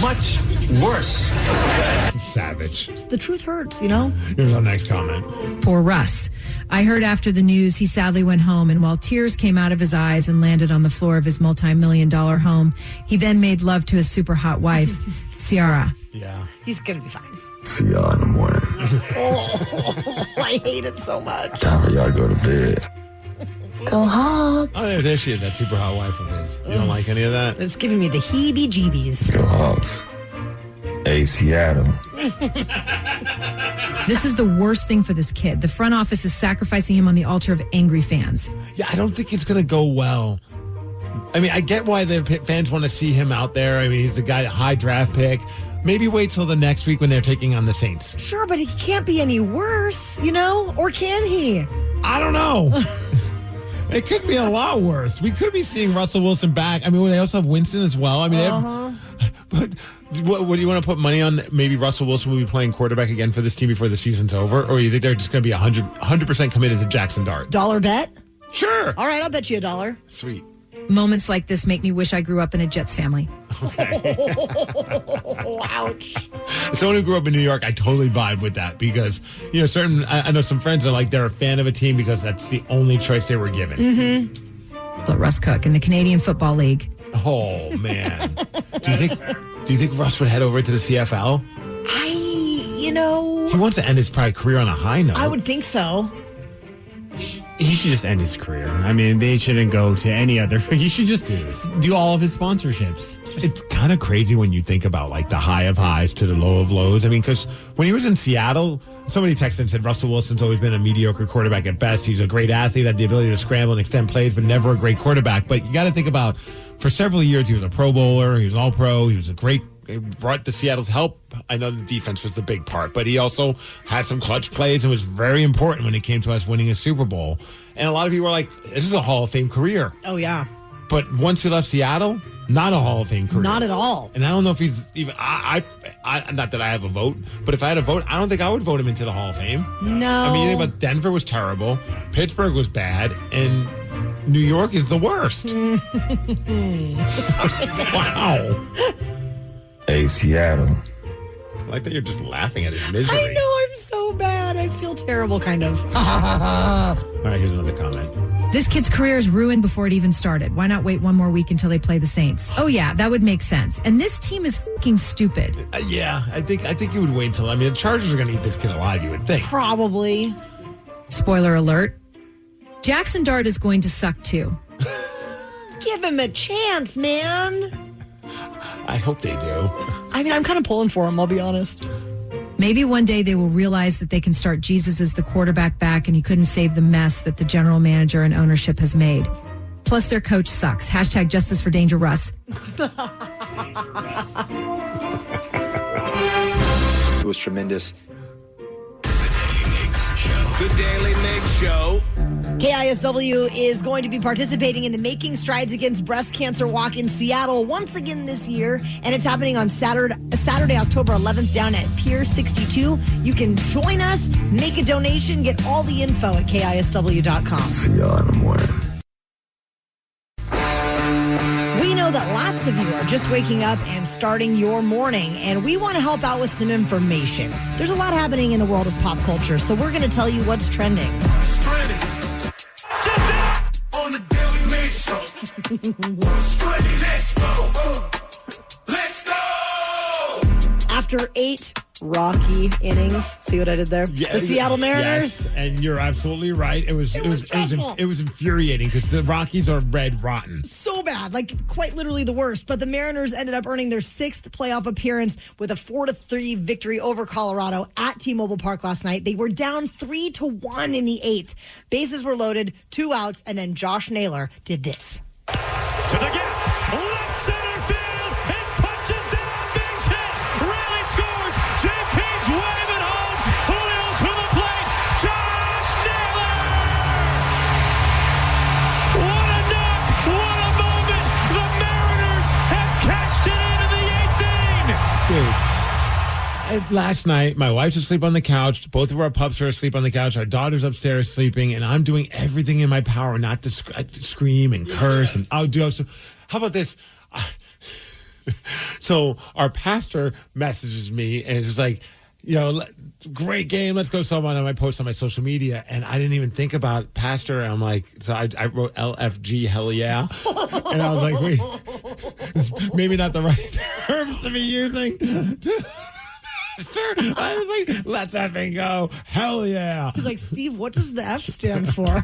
Much worse. Savage. The truth hurts, you know? Here's our next comment. Poor Russ. I heard after the news he sadly went home, and while tears came out of his eyes and landed on the floor of his multi-million-dollar home, he then made love to his super hot wife, Ciara. Yeah. He's going to be fine. See y'all in the morning. I hate it so much. Time for y'all to go to bed. Go Hawks. Oh, there she is, that super hot wife of his. You don't like any of that? It's giving me the heebie-jeebies. Go Hawks. Hey, Seattle. This is the worst thing for this kid. The front office is sacrificing him on the altar of angry fans. Yeah, I don't think it's going to go well. I mean, I get why the fans want to see him out there. I mean, he's the guy, high draft pick. Maybe wait till the next week when they're taking on the Saints. Sure, but he can't be any worse, you know? Or can he? I don't know. It could be a lot worse. We could be seeing Russell Wilson back. I mean, they also have Winston as well. I mean, but what do you want to put money on? Maybe Russell Wilson will be playing quarterback again for this team before the season's over? Or you think they're just going to be 100% committed to Jackson Dart? Dollar bet? Sure. All right, I'll bet you $1. Sweet. Moments like this make me wish I grew up in a Jets family. Ouch. As someone who grew up in New York, I totally vibe with that because, you know, I know some friends are like, they're a fan of a team because that's the only choice they were given. Mm-hmm. So Russ Cook in the Canadian Football League. Oh, man. Do you think Russ would head over to the CFL? You know. He wants to end his probably career on a high note. I would think so. He should just end his career. I mean, they shouldn't go to any other. He should just do all of his sponsorships. It's kind of crazy when you think about like the high of highs to the low of lows. I mean, because when he was in Seattle, somebody texted and said Russell Wilson's always been a mediocre quarterback at best. He's a great athlete, had the ability to scramble and extend plays, but never a great quarterback. But you got to think about, for several years, he was a Pro Bowler. He was all pro. He was a great, it brought the Seattle's help. I know the defense was the big part, but he also had some clutch plays and was very important when it came to us winning a Super Bowl. And a lot of people were like, this is a Hall of Fame career. Oh, yeah. But once he left Seattle, not a Hall of Fame career. Not at all. And I don't know if he's even, I not that I have a vote, but if I had a vote, I don't think I would vote him into the Hall of Fame. No. I mean, you think about Denver was terrible, Pittsburgh was bad, and New York is the worst. Wow. Hey, Seattle. I like that you're just laughing at his misery. I know, I'm so bad. I feel terrible, kind of. All right, here's another comment. This kid's career is ruined before it even started. Why not wait one more week until they play the Saints? Oh, yeah, that would make sense. And this team is fucking stupid. Yeah, I think you would wait until, I mean, the Chargers are going to eat this kid alive, you would think. Probably. Spoiler alert. Jackson Dart is going to suck, too. Give him a chance, man. I hope they do. I mean, I'm kind of pulling for him, I'll be honest. Maybe one day they will realize that they can start Jesus as the quarterback back and he couldn't save the mess that the general manager and ownership has made. Plus, their coach sucks. # Justice for Danger Russ. It was tremendous. The Daily Migs Show. KISW is going to be participating in the Making Strides Against Breast Cancer Walk in Seattle once again this year, and it's happening on Saturday, October 11th down at Pier 62. You can join us, make a donation, get all the info at KISW.com. See y'all in the morning. We know that lots of you are just waking up and starting your morning, and we want to help out with some information. There's a lot happening in the world of pop culture, so we're going to tell you what's trending. On the Daily Migs Show. Let's go. Let's go. After 8 rocky innings, see what I did there? Yeah, the Seattle Mariners. Yes, and you're absolutely right. It was infuriating because the Rockies are red rotten. So bad, like quite literally the worst. But the Mariners ended up earning their 6th playoff appearance with a 4-3 victory over Colorado at T-Mobile Park last night. They were down 3-1 in the 8th. Bases were loaded, 2 outs, and then Josh Naylor did this. To the gap, left center field, and touches down, Migs hit, Raleigh scores, JP's waving home, Julio to the plate, Josh Daly! What a knock, what a moment, the Mariners have cashed it in the 8th inning! Dude. Last night, my wife's asleep on the couch. Both of our pups are asleep on the couch. Our daughter's upstairs sleeping, and I'm doing everything in my power not to scream and curse. And I'll do so. How about this? So our pastor messages me, and it's just like, great game. Let's go. So I post on my social media, and I didn't even think about pastor. And I'm like, so I wrote LFG, hell yeah. And I was like, wait, it's maybe not the right terms to be using. I was like, let's effing go. Hell yeah. He's like, Steve, what does the F stand for?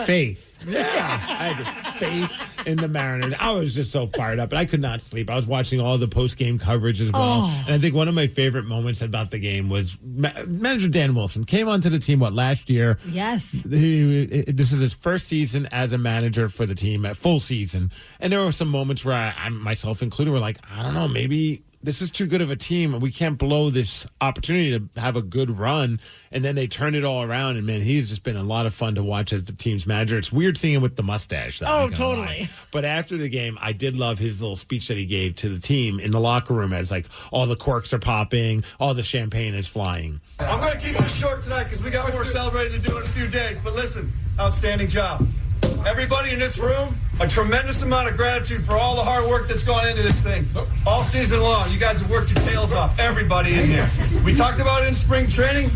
Faith. Yeah. I had faith in the Mariners. I was just so fired up, and I could not sleep. I was watching all the post-game coverage as well. Oh. And I think one of my favorite moments about the game was manager Dan Wilson came onto the team, last year? Yes. This is his first season as a manager for the team, at full season. And there were some moments where I myself included, were like, I don't know, maybe this is too good of a team, and we can't blow this opportunity to have a good run. And then they turned it all around, and man, he's just been a lot of fun to watch as the team's manager. It's weird seeing him with the mustache, though. Oh, totally. But after the game, I did love his little speech that he gave to the team in the locker room, as like all the corks are popping, all the champagne is flying. I'm going to keep it short tonight because we got more celebrating to do in a few days. But listen, outstanding job. Everybody in this room, a tremendous amount of gratitude for all the hard work that's gone into this thing. All season long, you guys have worked your tails off, everybody in here. We talked about it in spring training.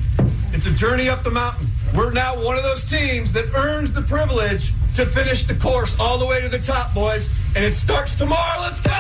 It's a journey up the mountain. We're now one of those teams that earns the privilege to finish the course all the way to the top, boys. And it starts tomorrow. Let's go!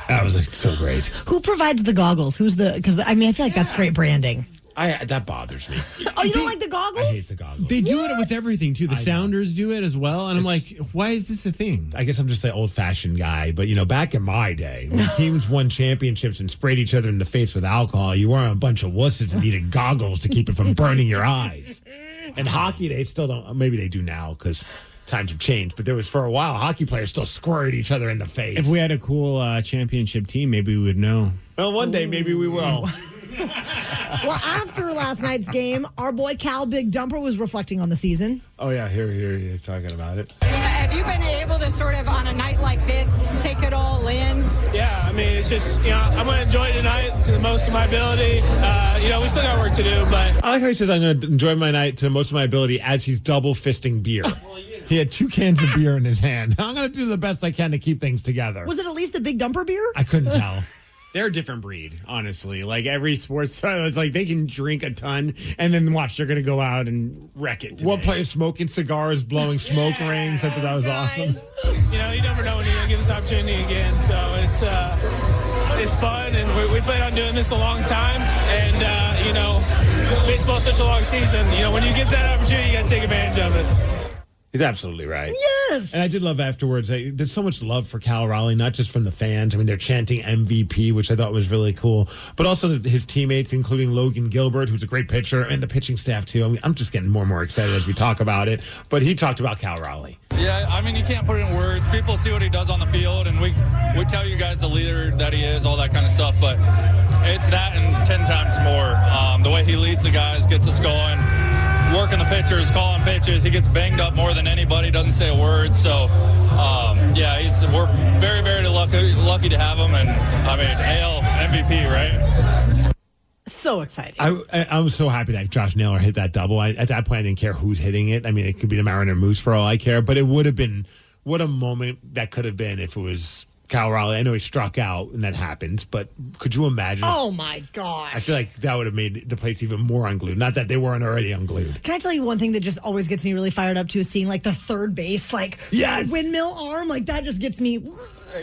That was so great. Who provides the goggles? Because I feel like that's great branding. That bothers me. Oh, you don't like the goggles? I hate the goggles. They do it with everything, too. The Sounders do it as well. And I'm like, why is this a thing? I guess I'm just the old-fashioned guy. But, back in my day, when teams won championships and sprayed each other in the face with alcohol, you weren't a bunch of wusses and needed goggles to keep it from burning your eyes. And hockey, they still don't. Maybe they do now because times have changed. But there was, for a while, hockey players still squirted each other in the face. If we had a cool championship team, maybe we would know. Well, one day, maybe we will. Well, after last night's game, our boy Cal Big Dumper was reflecting on the season. Oh, yeah, here he is talking about it. Have you been able to sort of, on a night like this, take it all in? Yeah, it's just, I'm going to enjoy tonight to the most of my ability. We still got work to do, but... I like how he says I'm going to enjoy my night to most of my ability as he's double fisting beer. He had 2 cans of beer in his hand. I'm going to do the best I can to keep things together. Was it at least the Big Dumper beer? I couldn't tell. They're a different breed, honestly. Like every sports, it's like they can drink a ton and then watch, they're going to go out and wreck it today. One player smoking cigars, blowing smoke rings. I thought that was awesome. You never know when you're going to get this opportunity again. So it's fun, and we plan on doing this a long time. And, baseball's such a long season. When you get that opportunity, you got to take advantage of it. He's absolutely right. Yes. And I did love afterwards. There's so much love for Cal Raleigh, not just from the fans. They're chanting MVP, which I thought was really cool, but also his teammates, including Logan Gilbert, who's a great pitcher, and the pitching staff, too. I'm just getting more and more excited as we talk about it. But he talked about Cal Raleigh. Yeah, you can't put it in words. People see what he does on the field, and we tell you guys the leader that he is, all that kind of stuff. But it's that and 10 times more. The way he leads the guys, gets us going. Working the pitchers, calling pitches. He gets banged up more than anybody, doesn't say a word. So, we're very, very lucky to have him. And, AL MVP, right? So exciting. I was so happy that Josh Naylor hit that double. At that point, I didn't care who's hitting it. It could be the Mariner Moose for all I care. But it would have been, what a moment that could have been if it was Cal Raleigh. I know he struck out and that happens, but could you imagine? Oh my gosh. I feel like that would have made the place even more unglued. Not that they weren't already unglued. Can I tell you one thing that just always gets me really fired up to is seeing like the third base, like windmill arm, like that just gets me.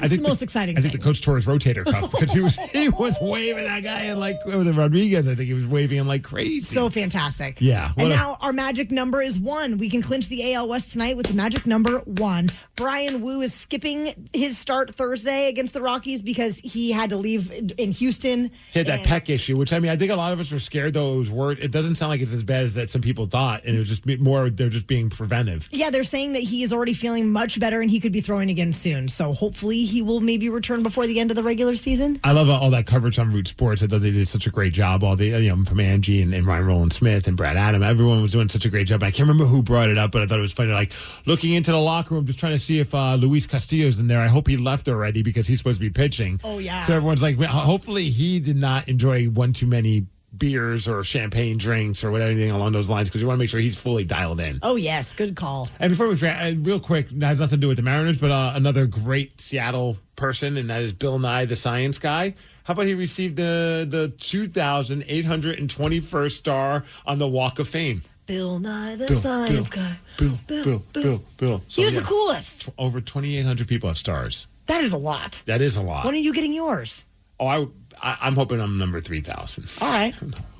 It's the most exciting thing. I think the coach tore his rotator cuff because he was waving that guy in like Rodriguez. I think he was waving him like crazy. So fantastic. Yeah. And now our magic number is 1. We can clinch the AL West tonight with the magic number 1. Brian Wu is skipping his start Thursday against the Rockies because he had to leave in Houston. He had that pec issue, which I think a lot of us were scared, though it was worse. It doesn't sound like it's as bad as that some people thought, and it was just more, they're just being preventive. Yeah, they're saying that he is already feeling much better and he could be throwing again soon. So hopefully he will maybe return before the end of the regular season. I love all that coverage on Root Sports. I thought they did such a great job. All the, from Angie and Ryan Rowland Smith and Brad Adam, everyone was doing such a great job. I can't remember who brought it up, but I thought it was funny. Like looking into the locker room, just trying to see if Luis Castillo's in there. I hope he left already because he's supposed to be pitching. Oh, yeah. So everyone's like, hopefully he did not enjoy one too many beers or champagne drinks or whatever, anything along those lines, because you want to make sure he's fully dialed in. Oh, yes. Good call. And before we forget, real quick, it has nothing to do with the Mariners, but another great Seattle person, and that is Bill Nye, the science guy. How about he received the 2,821st star on the Walk of Fame? Bill Nye, the science guy. Bill. So, he was the coolest. Over 2,800 people have stars. That is a lot. That is a lot. When are you getting yours? Oh, I'm hoping I'm number 3,000. All right.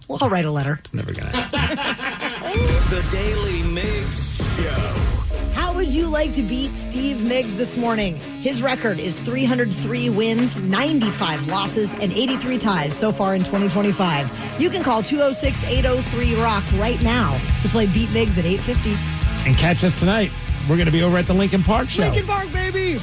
Well, I'll write a letter. It's never going to happen. The Daily Migs Show. How would you like to beat Steve Migs this morning? His record is 303 wins, 95 losses, and 83 ties so far in 2025. You can call 206-803-ROCK right now to play Beat Migs at 850. And catch us tonight. We're going to be over at the Lincoln Park show. Lincoln Park, baby!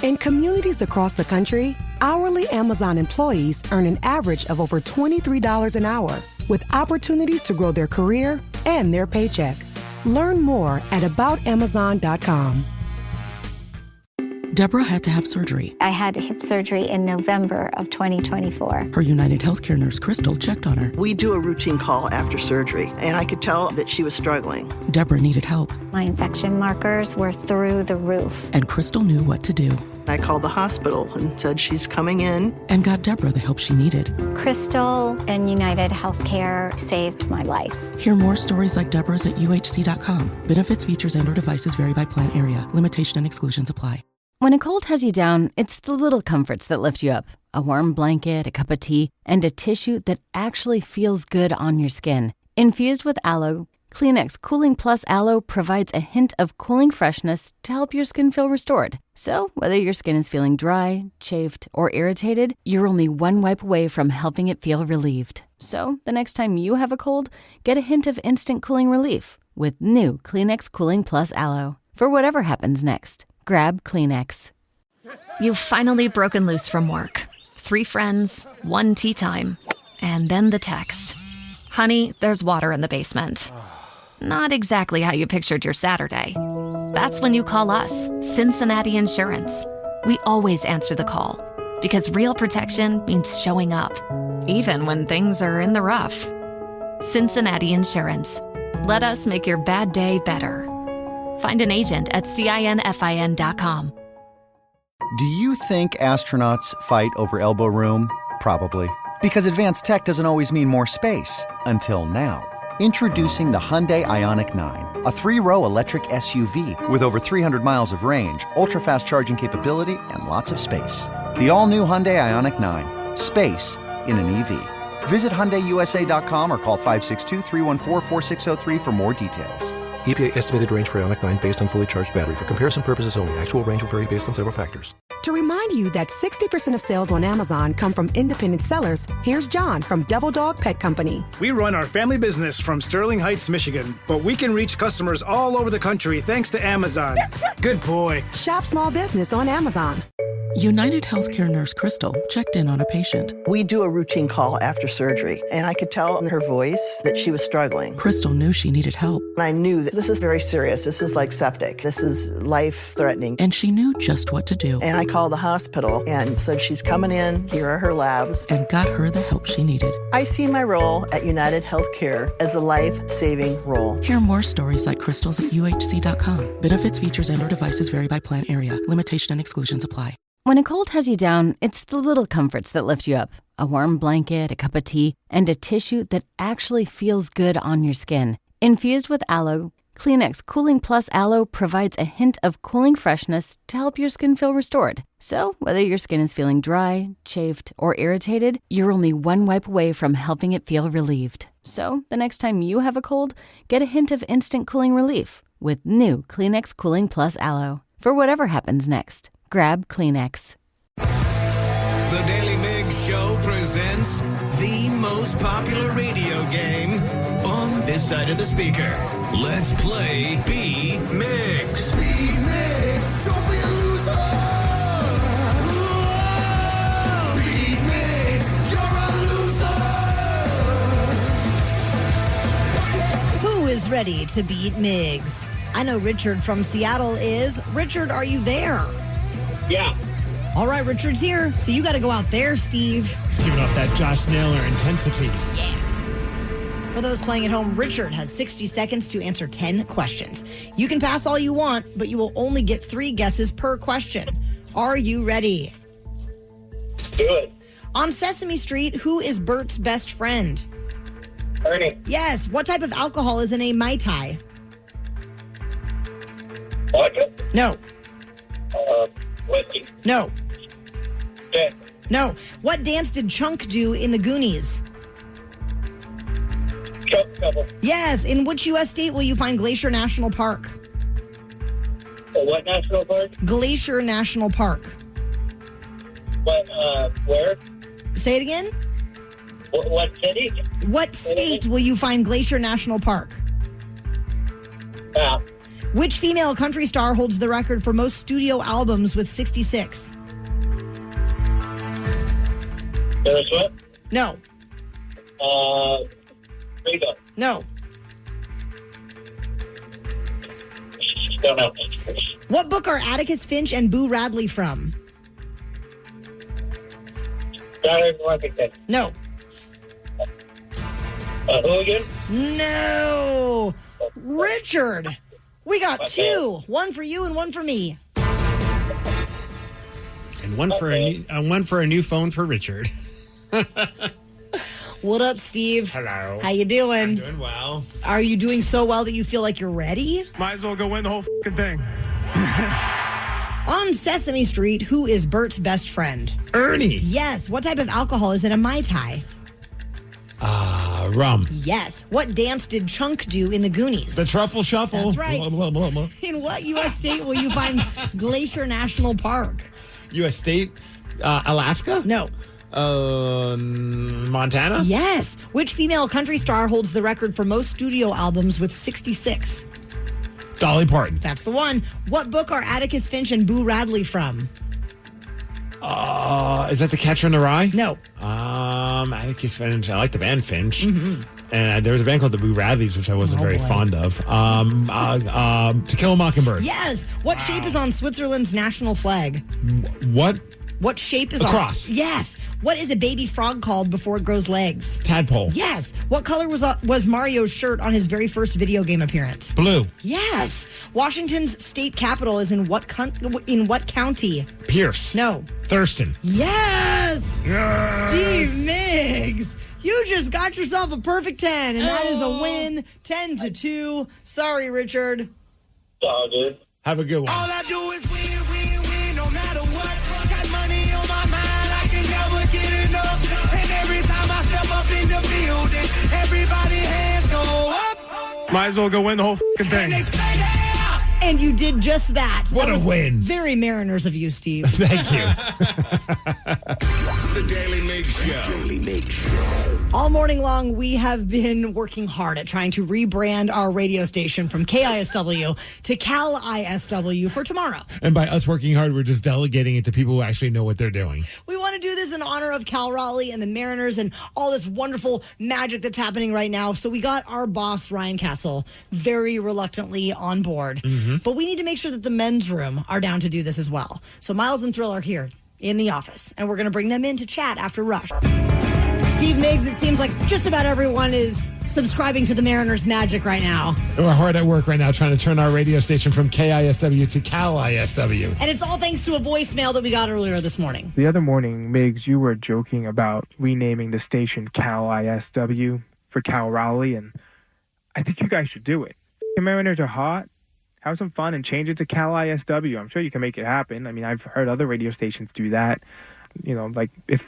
In communities across the country, hourly Amazon employees earn an average of over $23 an hour, with opportunities to grow their career and their paycheck. Learn more at aboutamazon.com. Deborah had to have surgery. I had hip surgery in November of 2024. Her United Healthcare nurse, Crystal, checked on her. We do a routine call after surgery, and I could tell that she was struggling. Deborah needed help. My infection markers were through the roof. And Crystal knew what to do. I called the hospital and said she's coming in. And got Deborah the help she needed. Crystal and United Healthcare saved my life. Hear more stories like Deborah's at uhc.com. Benefits, features, and/or devices vary by plan area. Limitation and exclusions apply. When a cold has you down, it's the little comforts that lift you up. A warm blanket, a cup of tea, and a tissue that actually feels good on your skin. Infused with aloe, Kleenex Cooling Plus Aloe provides a hint of cooling freshness to help your skin feel restored. So, whether your skin is feeling dry, chafed, or irritated, you're only one wipe away from helping it feel relieved. So, the next time you have a cold, get a hint of instant cooling relief with new Kleenex Cooling Plus Aloe. For whatever happens next, grab Kleenex. You've finally broken loose from work. 3 friends, 1 tea time, and then the text. Honey, there's water in the basement. Not exactly how you pictured your Saturday. That's when you call us, Cincinnati Insurance. We always answer the call because real protection means showing up, even when things are in the rough. Cincinnati Insurance. Let us make your bad day better. Find an agent at CINFIN.com. Do you think astronauts fight over elbow room? Probably. Because advanced tech doesn't always mean more space. Until now. Introducing the Hyundai Ioniq 9, a 3-row electric SUV with over 300 miles of range, ultra-fast charging capability, and lots of space. The all-new Hyundai Ioniq 9. Space in an EV. Visit HyundaiUSA.com or call 562-314-4603 for more details. EPA estimated range for Ioniq 9 based on fully charged battery. For comparison purposes only. Actual range will vary based on several factors. To remind you that 60% of sales on Amazon come from independent sellers, here's John from Devil Dog Pet Company. We run our family business from Sterling Heights, Michigan, but we can reach customers all over the country thanks to Amazon. Good boy. Shop small business on Amazon. United Healthcare nurse Crystal checked in on a patient. We do a routine call after surgery, and I could tell in her voice that she was struggling. Crystal knew she needed help. And I knew that this is very serious. This is like septic. This is life-threatening. And she knew just what to do. And I called the hospital and said, she's coming in. Here are her labs. And got her the help she needed. I see my role at United Healthcare as a life-saving role. Hear more stories like Crystal's at uhc.com. Benefits, features, and/or devices vary by plan area. Limitation and exclusions apply. When a cold has you down, it's the little comforts that lift you up. A warm blanket, a cup of tea, and a tissue that actually feels good on your skin. Infused with aloe, Kleenex Cooling Plus Aloe provides a hint of cooling freshness to help your skin feel restored. So, whether your skin is feeling dry, chafed, or irritated, you're only one wipe away from helping it feel relieved. So, the next time you have a cold, get a hint of instant cooling relief with new Kleenex Cooling Plus Aloe. For whatever happens next, grab Kleenex. The Daily Migs Show presents the most popular radio game on this side of the speaker. Let's play Beat Migs. Beat Migs, don't be a loser. Whoa! Beat Migs, you're a loser. Who is ready to beat Migs? I know Richard from Seattle is. Richard, are you there? Yeah. All right, Richard's here. So you got to go out there, Steve. He's giving off that Josh Naylor intensity. Yeah. For those playing at home, Richard has 60 seconds to answer 10 questions. You can pass all you want, but you will only get 3 guesses per question. Are you ready? Do it. On Sesame Street, who is Bert's best friend? Ernie. Yes. What type of alcohol is in a Mai Tai? Vodka? No. Whiskey. No. Yeah. No. What dance did Chunk do in the Goonies? Couple. Yes. In which U.S. state will you find Glacier National Park? What national park? Glacier National Park. What, where? Say it again? What city? What state will you find Glacier National Park? Which female country star holds the record for most studio albums with 66? Taylor Swift? No. Rico? No. Don't know. What book are Atticus Finch and Boo Radley from? No. Who again? No. Richard. We got 2. One for you and one for me. And one for a new phone for Richard. What up, Steve? Hello. How you doing? I'm doing well. Are you doing so well that you feel like you're ready? Might as well go win the whole fucking thing. On Sesame Street, who is Bert's best friend? Ernie. Yes. What type of alcohol is in a Mai Tai? Rum. Yes. What dance did Chunk do in the Goonies? The Truffle Shuffle. That's right. Blah, blah, blah, blah. In what U.S. state will you find Glacier National Park? U.S. state? Alaska? No. Montana? Yes. Which female country star holds the record for most studio albums with 66? Dolly Parton. That's the one. What book are Atticus Finch and Boo Radley from? Is that The Catcher in the Rye? No. Atticus Finch. I like the band Finch. Mm-hmm. And there was a band called the Boo Radleys, which I wasn't very fond of. To Kill a Mockingbird. Yes. What shape is on Switzerland's national flag? What? What shape is A on? cross. Yes. What is a baby frog called before it grows legs? Tadpole. Yes. What color was Mario's shirt on his very first video game appearance? Blue. Yes. Washington's state capital is in what county? Pierce. No. Thurston. Yes. Yes. Steve Migs. You just got yourself a perfect 10, and that is a win, 10-2. Sorry, Richard. Oh, dude. Have a good one. All I do is win, win, win, no matter what. Got money on my mind, I can never get enough. And every time I step up in the building, everybody hands go up. Might as well go win the whole fucking thing. And you did just that. What That a was win. Very Mariners of you, Steve. Thank you. The the Daily Migs Show. Daily Migs Show. All morning long, we have been working hard at trying to rebrand our radio station from KISW to Cal ISW for tomorrow. And by us working hard, we're just delegating it to people who actually know what they're doing. We want to do this in honor of Cal Raleigh and the Mariners and all this wonderful magic that's happening right now. So we got our boss, Ryan Castle, very reluctantly on board. But we need to make sure that the men's room are down to do this as well. So Miles and Thrill are here in the office, and we're going to bring them in to chat after Rush. Steve Migs, it seems like just about everyone is subscribing to the Mariners' magic right now. We're hard at work right now trying to turn our radio station from KISW to Cal ISW. And it's all thanks to a voicemail that we got earlier this morning. The other morning, Migs, you were joking about renaming the station Cal ISW for Cal Raleigh, and I think you guys should do it. The Mariners are hot. Have some fun and change it to Cal ISW. I'm sure you can make it happen. I mean, I've heard other radio stations do that. You know, like if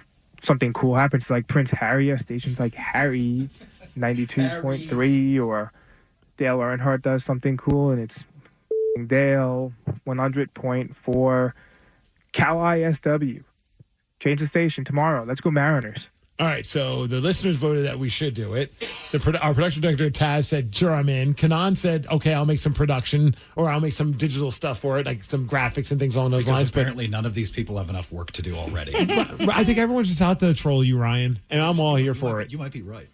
something cool happens, like Prince Harry, stations like Harry 92.3 or Dale Earnhardt does something cool, and it's Dale 100.4 Cal ISW. Change the station tomorrow. Let's go Mariners. All right, so the listeners voted that we should do it. Our production director, Taz, said, sure, I'm in. Kanan said, okay, I'll make some production or I'll make some digital stuff for it, like some graphics and things along those lines. Apparently none of these people have enough work to do already. I think everyone's just out to troll you, Ryan, and I'm all here for it. You might be right.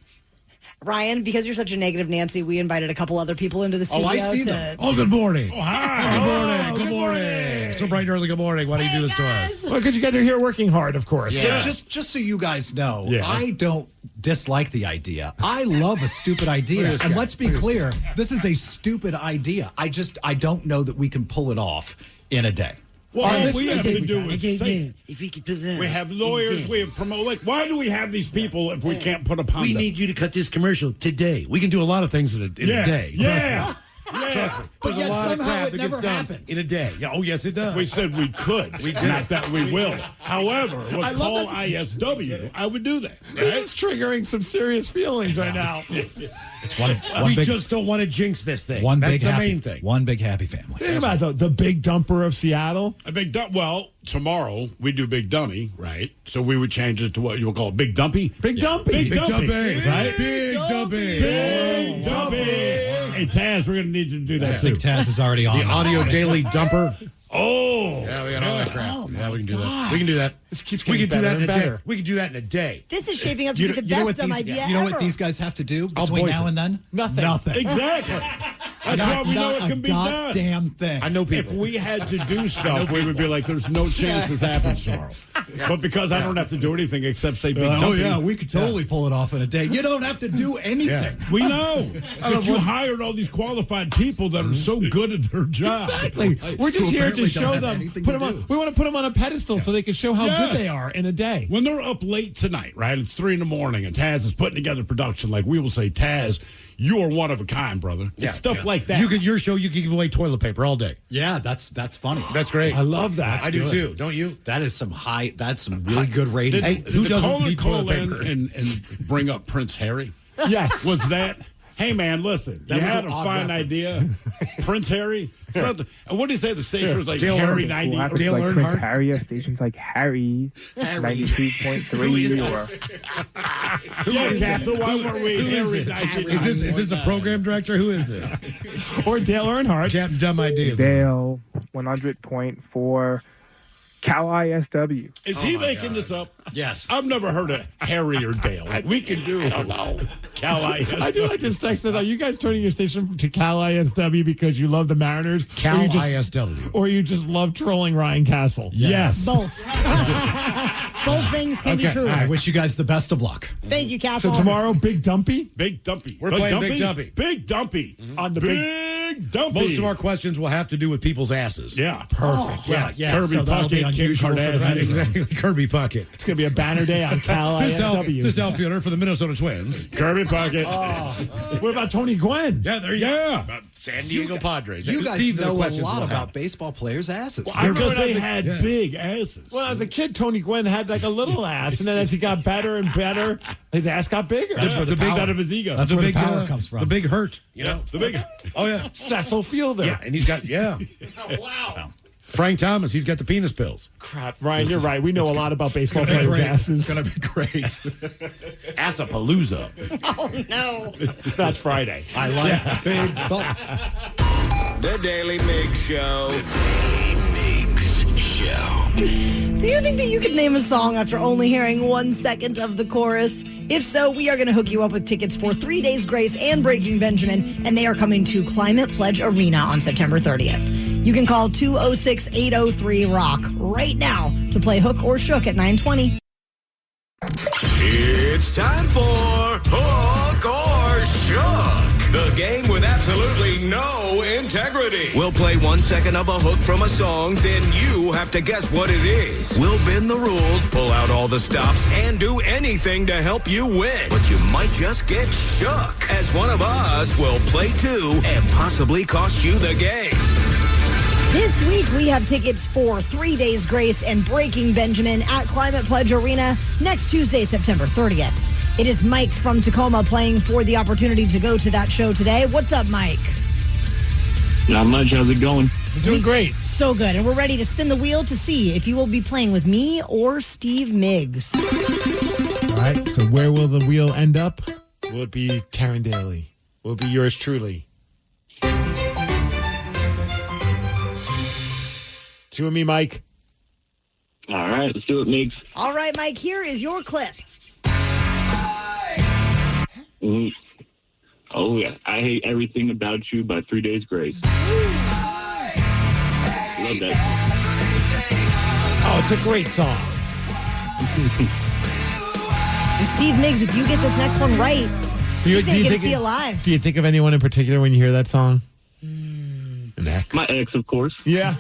Ryan, because you're such a negative Nancy, we invited a couple other people into the studio. I see them. Oh, good morning. Oh, hi. Good morning. Good morning. So bright and early, good morning. Why do you do this to us? Well, because you guys are here working hard, of course. Yeah. So just so you guys know, I don't dislike the idea. I love a stupid idea. And let's be clear, this is a stupid idea. I don't know that we can pull it off in a day. Well, all we have to do is say if we could put that. We have lawyers, we have promote. Like, why do we have these people if we can't put upon them? We need you to cut this commercial today. We can do a lot of things in a day. Yeah. Trust me. But There's a lot of crap it that never gets done happens. in a day. Yeah. Oh, yes, it does. We said we could. We did. Not that we will. However, with Call ISW, I would do that. Right? It's triggering some serious feelings right now. We just don't want to jinx this thing. That's the main thing. One big happy family. Think about the big dumper of Seattle. A big dump. Well, tomorrow we do Big Dummy, right? So we would change it to what you would call it, Big Dumpy. Big Dumpy. Big Dumpy, right? Big Dumpy. Big Dumpy. Hey, Taz, we're going to need you to do that, I think Taz is already on. The audio daily dumper. Oh. Yeah, we got all that crap. Yeah, we can do that. God. We can do that. This keeps We getting can do that in a better. day. We can do that in a day. This is shaping up to be the best dumb idea You know what ever. these guys have to do I'll between voice now it. and then? Nothing. Exactly. That's why we know it can be done. Goddamn thing. I know people. If we had to do stuff, we would be like, there's no chance this happens tomorrow. But because I don't have to do anything except say Big Dumpy. Oh, yeah, we could totally pull it off in a day. You don't have to do anything. We know that you hired all these qualified people that are so good at their job. Exactly. We're just here to show them. anything Put to them on, do. we want to put them on a pedestal so they can show how good they are in a day. When they're up late tonight, right? It's 3 a.m. and Taz is putting together production. Like we will say, Taz, you are one of a kind, brother. It's stuff like that. Your show, you can give away toilet paper all day. Yeah, that's funny. That's great. I love that. I do too. Don't you? That's some really good rating. Did who the doesn't caller need call toilet in paper? and bring up Prince Harry? Yes. Was that? Hey man, listen. That you was had an a odd fine reference. idea. Prince Harry. And what did he say? The station was like Dale Harry Earnhardt. 90. Well, Dale like Earnhardt? Prince Harry, stations like Harry 92.3 or Yeah, Castle. Why weren't we Harry 90? Is this a program director? Who is this? Or Dale Earnhardt. Captain Dumb Ideas. Dale 100.4 Cal ISW. Is he making this up? Yes. I've never heard of Harry or Dale. We can do it. Cal ISW. I do like this text that, are you guys turning your station to Cal ISW because you love the Mariners? Cal or you just, ISW. Or you just love trolling Ryan Castle? Yes. Both. Both things can be true. I wish you guys the best of luck. Thank you, Castle. So tomorrow, Big Dumpy? Big Dumpy. We're playing Big Dumpy. Big Dumpy. On the Big Dumpy. Most of our questions will have to do with people's asses. Yeah. Perfect. Yeah. Kirby So that'll be Puckett, Kim unusual for the Kardashian. radio. Exactly. Kirby Puckett. It's going to be a banner day on Cal ISW. This outfielder for the Minnesota Twins. Kirby Puckett. What about Tony Gwynn? Yeah, there you go. San Diego Padres. You guys These are the know a questions lot we'll about have. baseball players' asses. Because they had big asses. When I was a kid, Tony Gwynn had like a little ass, and then as he got better and better, his ass got bigger. That's the big out of his ego. That's where the power comes from. The big hurt. You know? The big. Oh, yeah. Cecil Fielder. Yeah, and he's got, Wow. Frank Thomas, he's got the penis pills. Crap, Ryan, you're right. We know a lot about baseball players' asses. It's going to be great. Assapalooza. Oh, no. That's Friday. I like big butts. The Daily Migs Show. Daily Migs Show. Do you think that you could name a song after only hearing 1 second of the chorus? If so, we are going to hook you up with tickets for 3 Days Grace and Breaking Benjamin, and they are coming to Climate Pledge Arena on September 30th. You can call 206-803-ROCK right now to play Hook or Shook at 9:20. It's time for Hook or Shook, the game with absolutely no integrity. We'll play 1 second of a hook from a song, then you have to guess what it is. We'll bend the rules, pull out all the stops, and do anything to help you win. But you might just get shook, as one of us will play too and possibly cost you the game. This week, we have tickets for 3 Days Grace and Breaking Benjamin at Climate Pledge Arena next Tuesday, September 30th. It is Mike from Tacoma playing for the opportunity to go to that show today. What's up, Mike? Not much. How's it going? You're doing great. So good. And we're ready to spin the wheel to see if you will be playing with me or Steve Migs. All right, so where will the wheel end up? Will it be Taryn Daly? Will it be yours truly? It's you and me, Mike. All right, let's do it, Migs. All right, Mike, here is your clip. Oh, yeah. I Hate Everything About You by 3 Days Grace. Love that. Oh, it's a great song. And Steve Migs, if you get this next one right, he's going to get to see it live. Do you think of anyone in particular when you hear that song? An ex. My ex, of course. Yeah.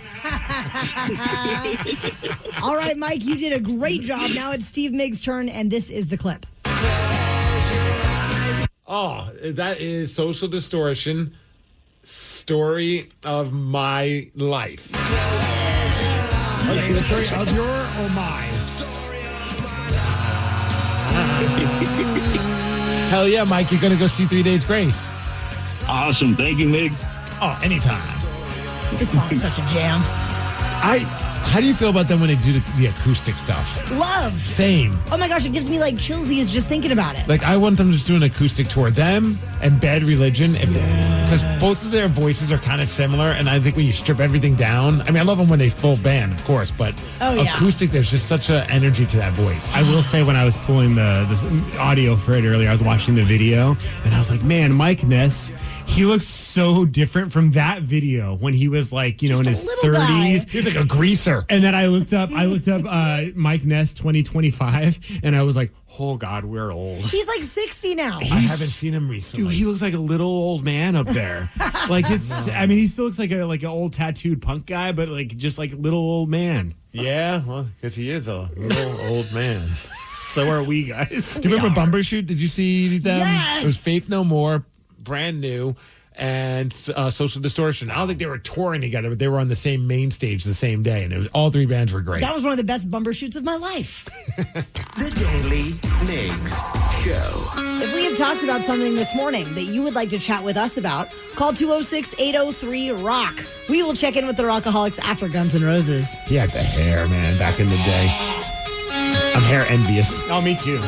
All right, Mike, you did a great job. Now it's Steve Migs' turn, and this is the clip. Oh, that is Social Distortion, Story of My Life. Okay, the story of your or mine? Hell yeah, Mike, you're going to go see 3 Days Grace. Awesome. Thank you, Mig. Oh, anytime. This song is such a jam. How do you feel about them when they do the acoustic stuff? Love. Same. Oh my gosh, it gives me like chillsies just thinking about it. Like, I want them to just do an acoustic tour. Them and Bad Religion, because both of their voices are kind of similar, and I think when you strip everything down, I mean, I love them when they full band, of course, but acoustic, there's just such an energy to that voice. I will say, when I was pulling this audio for it earlier, I was watching the video, and I was like, man, Mike Ness, he looks so different from that video when he was like, in his 30s. He was like a greaser. And then I looked up Mike Ness 2025, and I was like, oh God, we're old. He's like 60 now. I haven't seen him recently. Dude, he looks like a little old man up there. Like he still looks like an old tattooed punk guy, but like just like little old man. Yeah, well, because he is a little old man. So are we, guys. Do you remember Bumbershoot? Did you see them? Yes. It was Faith No More, brand new, and Social Distortion. I don't think they were touring together, but they were on the same main stage the same day, and all three bands were great. That was one of the best Bumbershoots of my life. The Daily Migs Show. If we have talked about something this morning that you would like to chat with us about, call 206-803-ROCK. We will check in with the Rockaholics after Guns N' Roses. He had the hair, man, back in the day. I'm hair envious. Oh, me too.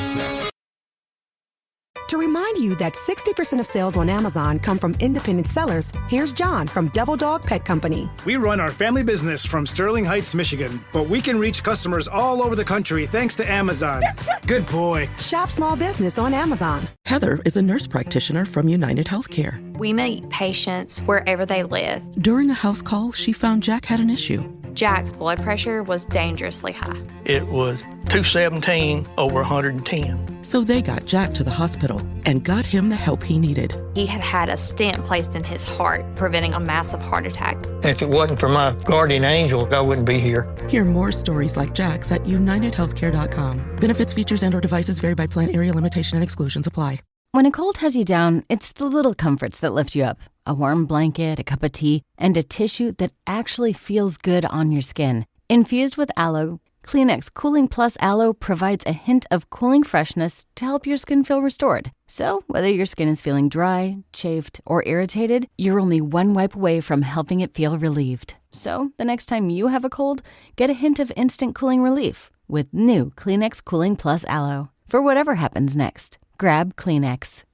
To remind you that 60% of sales on Amazon come from independent sellers, here's John from Devil Dog Pet Company. We run our family business from Sterling Heights, Michigan, but we can reach customers all over the country thanks to Amazon. Good boy. Shop small business on Amazon. Heather is a nurse practitioner from United Healthcare. We meet patients wherever they live. During a house call, she found Jack had an issue. Jack's blood pressure was dangerously high. It was 217 over 110. So they got Jack to the hospital and got him the help he needed. He had had a stent placed in his heart, preventing a massive heart attack. If it wasn't for my guardian angel, I wouldn't be here. Hear more stories like Jack's at unitedhealthcare.com. Benefits, features, and/or devices vary by plan, area, limitation, and exclusions apply. When a cold has you down, it's the little comforts that lift you up. A warm blanket, a cup of tea, and a tissue that actually feels good on your skin. Infused with aloe, Kleenex Cooling Plus Aloe provides a hint of cooling freshness to help your skin feel restored. So, whether your skin is feeling dry, chafed, or irritated, you're only one wipe away from helping it feel relieved. So, the next time you have a cold, get a hint of instant cooling relief with new Kleenex Cooling Plus Aloe. For whatever happens next, grab Kleenex.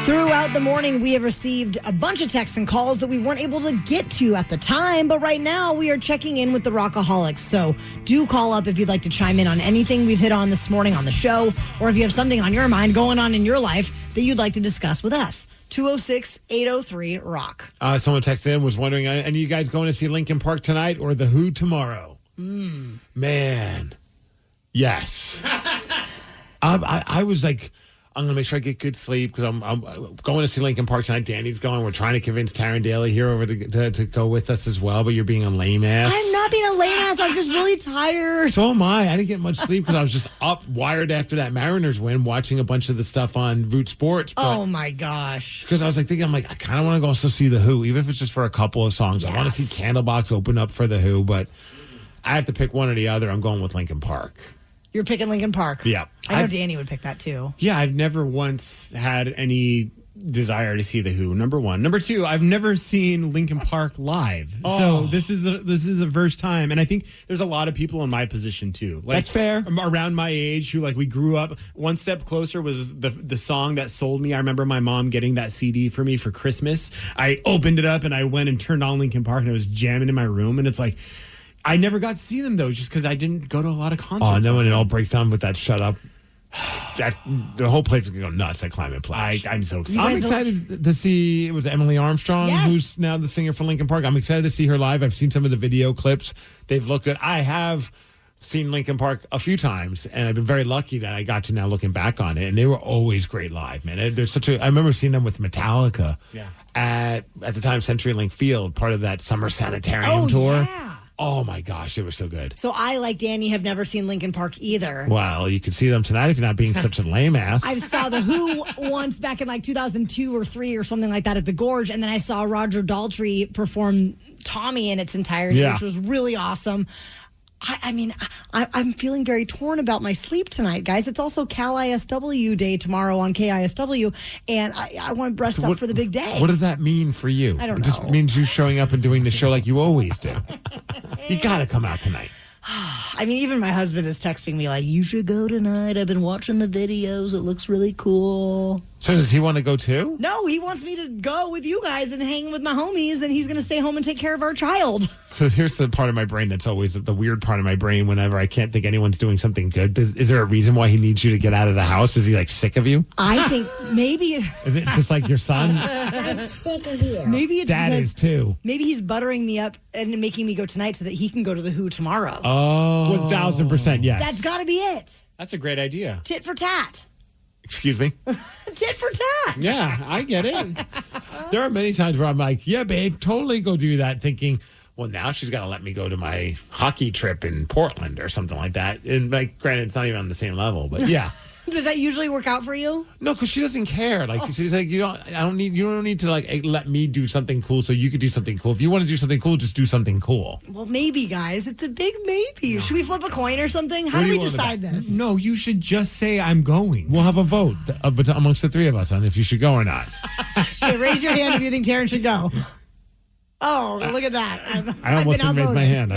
Throughout the morning, we have received a bunch of texts and calls that we weren't able to get to at the time, but right now we are checking in with the Rockaholics. So do call up if you'd like to chime in on anything we've hit on this morning on the show, or if you have something on your mind going on in your life that you'd like to discuss with us. 206-803-ROCK. Someone texted in, was wondering, are you guys going to see Linkin Park tonight or The Who tomorrow? Man. Yes. I was like, I'm going to make sure I get good sleep because I'm going to see Linkin Park tonight. Danny's going. We're trying to convince Tara and Daly here over to go with us as well, but you're being a lame ass. I'm not being a lame ass. I'm just really tired. So am I. I didn't get much sleep because I was just up, wired after that Mariners win, watching a bunch of the stuff on Root Sports. Oh, my gosh. Because I was thinking, I kind of want to go also see The Who, even if it's just for a couple of songs. Yes. I want to see Candlebox open up for The Who, but I have to pick one or the other. I'm going with Linkin Park. You're picking Linkin Park. Yeah. I know Danny would pick that too. Yeah, I've never once had any desire to see The Who, number one. Number two, I've never seen Linkin Park live. So this is the first time. And I think there's a lot of people in my position too. Like, that's fair. Around my age who we grew up. One Step Closer was the song that sold me. I remember my mom getting that CD for me for Christmas. I opened it up and I went and turned on Linkin Park and I was jamming in my room. And it's like, I never got to see them, though, just because I didn't go to a lot of concerts. Oh, and then when it all breaks down with that shut up, the whole place is going to go nuts at Climate Pledge. I'm so excited. I'm excited to see, it was Emily Armstrong, who's now the singer for Linkin Park. I'm excited to see her live. I've seen some of the video clips. They've looked good. I have seen Linkin Park a few times, and I've been very lucky that I got to now looking back on it, and they were always great live, man. There's I remember seeing them with Metallica at the time CenturyLink Field, part of that summer sanitarium tour. Yeah. Oh, my gosh, they were so good. So I, like Danny, have never seen Linkin Park either. Well, you could see them tonight if you're not being such a lame ass. I saw The Who once back in 2002 or 3 or something like that at the Gorge, and then I saw Roger Daltrey perform Tommy in its entirety, which was really awesome. I'm feeling very torn about my sleep tonight, guys. It's also Cal ISW Day tomorrow on KISW, and I want to rest up for the big day. What does that mean for you? I don't know. It just means you showing up and doing the show like you always do. You got to come out tonight. I mean, even my husband is texting me like, you should go tonight. I've been watching the videos. It looks really cool. So does he want to go too? No, he wants me to go with you guys and hang with my homies, and he's going to stay home and take care of our child. So here's the part of my brain that's always the weird part of my brain whenever I can't think anyone's doing something good. Is there a reason why he needs you to get out of the house? Is he sick of you? I think maybe... Is it just like your son? I'm sick of you. Maybe it's Dad is too. Maybe he's buttering me up and making me go tonight so that he can go to The Who tomorrow. Oh, 1,000% yes. That's got to be it. That's a great idea. Tit for tat. Excuse me? Tit for tat. Yeah, I get it. There are many times where I'm like, yeah, babe, totally go do that, thinking, well, now she's got to let me go to my hockey trip in Portland or something like that. And granted, it's not even on the same level, but yeah. Does that usually work out for you? No, because she doesn't care. She's like, you don't need to let me do something cool so you could do something cool. If you want to do something cool, just do something cool. Well, maybe, guys. It's a big maybe. No. Should we flip a coin or something? How do we decide this? No, you should just say I'm going. We'll have a vote amongst the three of us on if you should go or not. Okay, raise your hand if you think Taryn should go. Oh, look at that. I almost didn't raise my hand.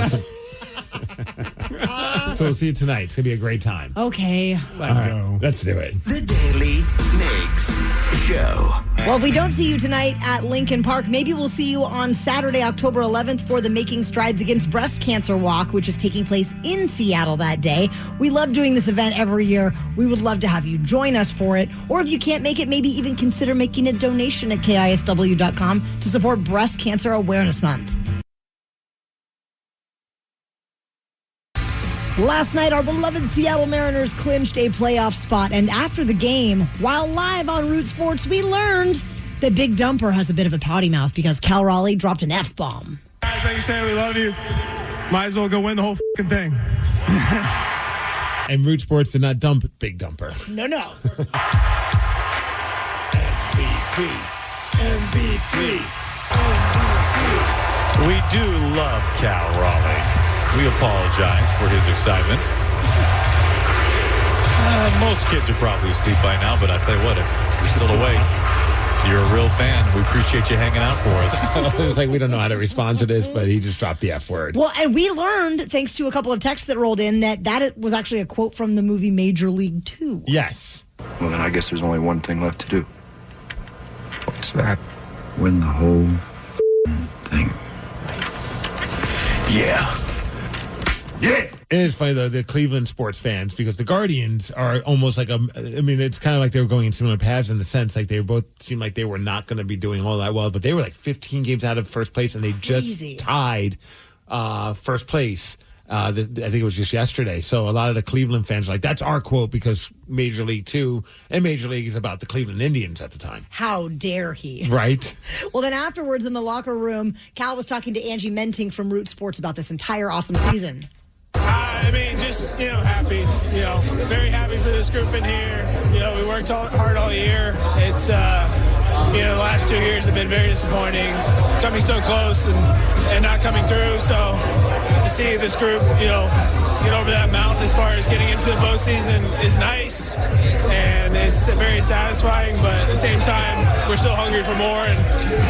So we'll see you tonight. It's going to be a great time. Okay. Let's go. Let's do it. The Daily Migs Show. Well, if we don't see you tonight at Linkin Park, maybe we'll see you on Saturday, October 11th for the Making Strides Against Breast Cancer Walk, which is taking place in Seattle that day. We love doing this event every year. We would love to have you join us for it. Or if you can't make it, maybe even consider making a donation at KISW.com to support Breast Cancer Awareness Month. Last night, our beloved Seattle Mariners clinched a playoff spot. And after the game, while live on Root Sports, we learned that Big Dumper has a bit of a potty mouth because Cal Raleigh dropped an F-bomb. Guys, like you said, we love you. Might as well go win the whole fucking thing. And Root Sports did not dump Big Dumper. No. MVP. We do love Cal Raleigh. We apologize for his excitement. Most kids are probably asleep by now, but I tell you what, if you're still awake, you're a real fan. We appreciate you hanging out for us. It was like, we don't know how to respond to this, but he just dropped the F word. Well, and we learned, thanks to a couple of texts that rolled in, that was actually a quote from the movie Major League 2. Yes. Well, then I guess there's only one thing left to do. What's that? Win the whole thing. Nice. Yeah. Yeah. It is funny, though, the Cleveland sports fans, because the Guardians are almost like it's kind of like they were going in similar paths in the sense, like they both seemed like they were not going to be doing all that well, but they were like 15 games out of first place, and they just tied first place. I think it was just yesterday. So a lot of the Cleveland fans are like, that's our quote, because Major League 2 and Major League is about the Cleveland Indians at the time. How dare he? Right. Well, then afterwards in the locker room, Cal was talking to Angie Menting from Root Sports about this entire awesome season. I mean, just, happy, very happy for this group in here. We worked hard all year. It's, the last 2 years have been very disappointing, coming so close and not coming through. So to see this group, get over that mountain as far as getting into the postseason is nice. And it's very satisfying, but at the same time, we're still hungry for more. And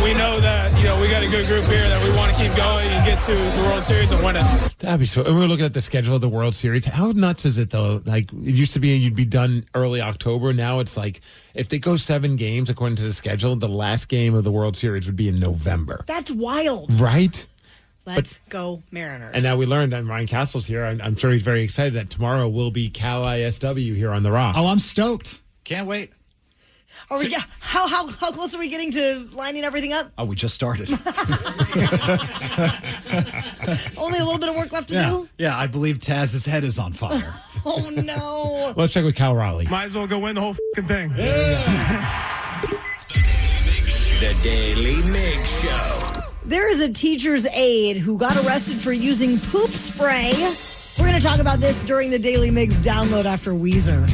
we know that, we got a good group here that we want to keep going and get to the World Series and win it. That'd be so. And we're looking at the schedule of the World Series. How nuts is it, though? Like, it used to be you'd be done early October. Now it's like, if they go 7 games according to the schedule, the last game of the World Series would be in November. That's wild. Right? Let's go Mariners. And now we learned, and Ryan Castle's here. I'm sure he's very excited that tomorrow will be Cal ISW here on The Rock. Oh, I'm stoked. Can't wait. Are we? How close are we getting to lining everything up? Oh, we just started. Only a little bit of work left to do? Yeah, I believe Taz's head is on fire. Oh, no. Let's check with Cal Raleigh. Might as well go win the whole thing. The Daily Migs Show. There is a teacher's aide who got arrested for using poop spray. We're going to talk about this during the Daily Migs download after Weezer.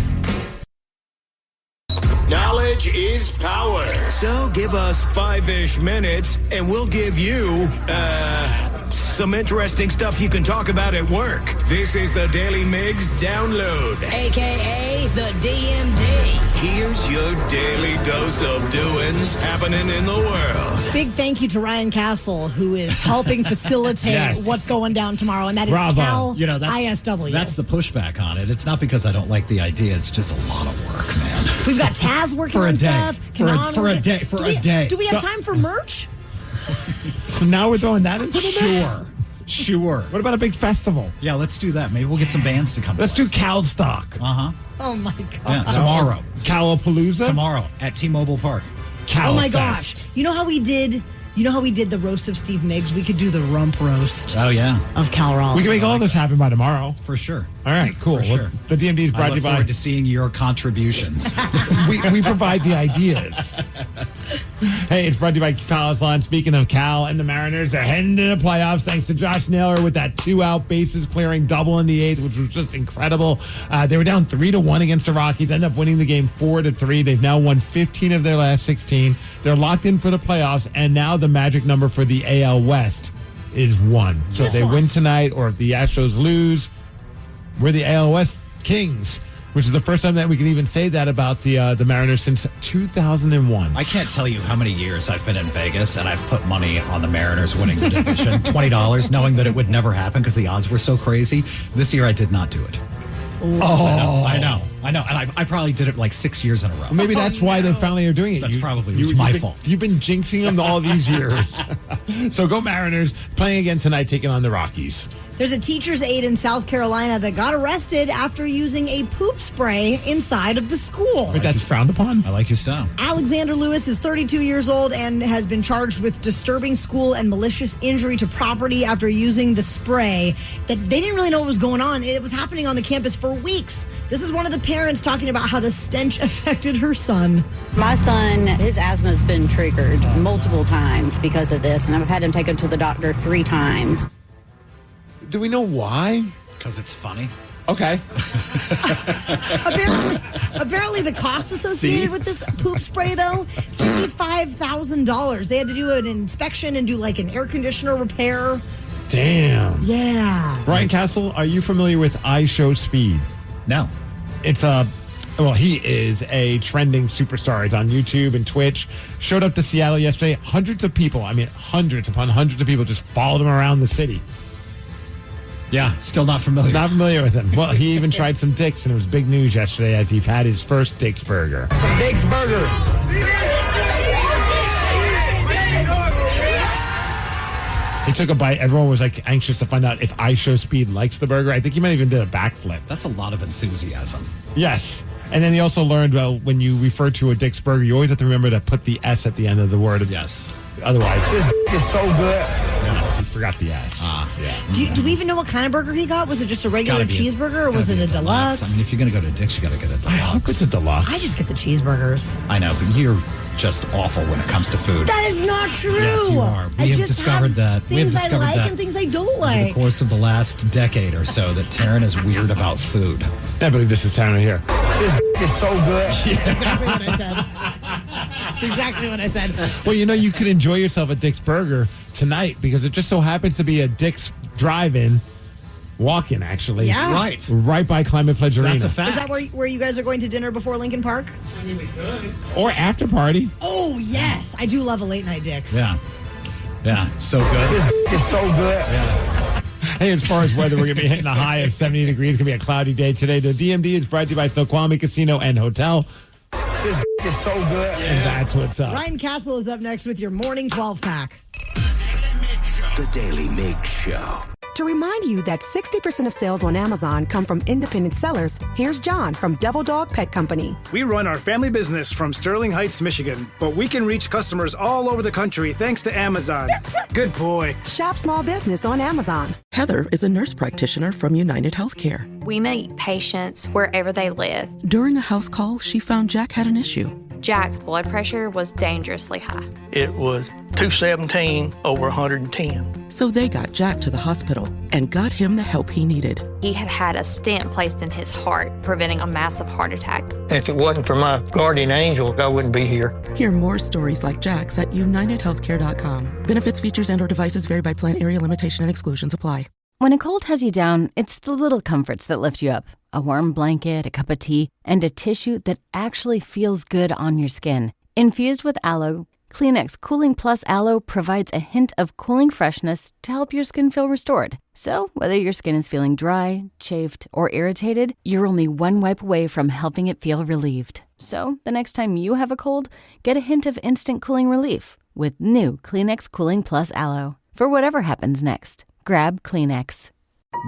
Knowledge is power. So give us 5-ish minutes, and we'll give you, some interesting stuff you can talk about at work. This is the Daily Migs download. A.K.A. the DMD. Here's your daily dose of doings happening in the world. Big thank you to Ryan Castle, who is helping facilitate what's going down tomorrow, and that is Cal ISW. That's the pushback on it. It's not because I don't like the idea. It's just a lot of work, man. We've got Taz working on stuff. For a day. Do we have time for merch? Now we're throwing that into the mix? Sure. What about a big festival? Yeah, let's do that. Maybe we'll get some bands to come. Let's do Cal Stock. Uh-huh. Oh, my God. Yeah, tomorrow. Calapalooza? Tomorrow at T-Mobile Park. Oh, my gosh. You know how we did the roast of Steve Migs? We could do the rump roast. Oh, yeah. Of Cal Raleigh. We can make all this happen by tomorrow. For sure. All right, cool. For sure. The DMD is brought to you I look by... forward to seeing your contributions. we provide the ideas. Hey, it's brought to you by Cal Salon. Speaking of Cal and the Mariners, they're heading to the playoffs thanks to Josh Naylor with that 2-out bases clearing double in the 8th, which was just incredible. They were down 3-1 against the Rockies, ended up winning the game 4-3. They've now won 15 of their last 16. They're locked in for the playoffs, and now the magic number for the AL West is 1. So if they win tonight, or if the Astros lose, we're the AL West Kings, which is the first time that we can even say that about the Mariners since 2001. I can't tell you how many years I've been in Vegas and I've put money on the Mariners winning the division, $20, knowing that it would never happen because the odds were so crazy. This year I did not do it. Oh, I know. And I probably did it like 6 years in a row. Well, maybe that's why they finally are doing it. That's probably my fault. You've been jinxing them all these years. So go Mariners, playing again tonight, taking on the Rockies. There's a teacher's aide in South Carolina that got arrested after using a poop spray inside of the school. But that's frowned upon. I like your style. Alexander Lewis is 32 years old and has been charged with disturbing school and malicious injury to property after using the spray that they didn't really know what was going on. It was happening on the campus for weeks. This is one of the parents talking about how the stench affected her son. My son, his asthma's been triggered multiple times because of this, and I've had him taken to the doctor 3 times. Do we know why? Because it's funny. Okay. Apparently the cost associated with this poop spray, though, $55,000. They had to do an inspection and do like an air conditioner repair Damn. Yeah. Ryan Castle, are you familiar with iShowSpeed? No. It's he is a trending superstar. It's on YouTube and Twitch. Showed up to Seattle yesterday. Hundreds of people, hundreds upon hundreds of people just followed him around the city. Yeah, still not familiar. Not familiar with him. Well, he even tried some Dick's, and it was big news yesterday as he had his first Dick's burger. Some Dick's burger. He took a bite. Everyone was anxious to find out if iShowSpeed likes the burger. I think he might even did a backflip. That's a lot of enthusiasm. Yes. And then he also learned, when you refer to a Dick's burger, you always have to remember to put the S at the end of the word. Yes. Otherwise, it's so good. Yeah, he forgot the S. Yeah. Do we even know what kind of burger he got? Was it just a regular cheeseburger or was it a deluxe? I mean, if you're going to go to Dick's, you got to get a deluxe. I hope it's a deluxe. I just get the cheeseburgers. I know, but you're just awful when it comes to food. That is not true. Yes, you are. We have discovered that. Things I like and things I don't like. Over the course of the last decade or so, that Taryn is weird about food. I believe this is Taryn right here. It's so good. Exactly what I said. That's exactly what I said. Well, you could enjoy yourself at Dick's Burger tonight because it just so happens to be a Dick's drive-in, walk-in, actually. Yeah. Right by Climate Pledge Arena. That's a fact. Is that where you guys are going to dinner before Lincoln Park? I mean, we could. Or after party. Oh, yes. I do love a late-night Dick's. Yeah. Yeah, so good. It's so good. Yeah. Hey, as far as weather, we're going to be hitting a high of 70 degrees. It's going to be a cloudy day today. The DMD is brought to you by Snoqualmie Casino and Hotel. It's so good. And that's what's up. Ryan Castle is up next with your morning 12-pack. The Daily Migs Show. To remind you that 60% of sales on Amazon come from independent sellers, here's John from Devil Dog Pet Company. We run our family business from Sterling Heights, Michigan, but we can reach customers all over the country thanks to Amazon. Good boy. Shop small business on Amazon. Heather is a nurse practitioner from United Healthcare. We meet patients wherever they live. During a house call, she found Jack had an issue. Jack's blood pressure was dangerously high. It was 217 over 110. So they got Jack to the hospital and got him the help he needed. He had had a stent placed in his heart, preventing a massive heart attack. If it wasn't for my guardian angel, I wouldn't be here. Hear more stories like Jack's at unitedhealthcare.com. Benefits, features, and/or devices vary by plan, area, limitation, and exclusions apply. When a cold has you down, it's the little comforts that lift you up. A warm blanket, a cup of tea, and a tissue that actually feels good on your skin. Infused with aloe, Kleenex Cooling Plus Aloe provides a hint of cooling freshness to help your skin feel restored. So, whether your skin is feeling dry, chafed, or irritated, you're only one wipe away from helping it feel relieved. So, the next time you have a cold, get a hint of instant cooling relief with new Kleenex Cooling Plus Aloe. For whatever happens next, grab Kleenex.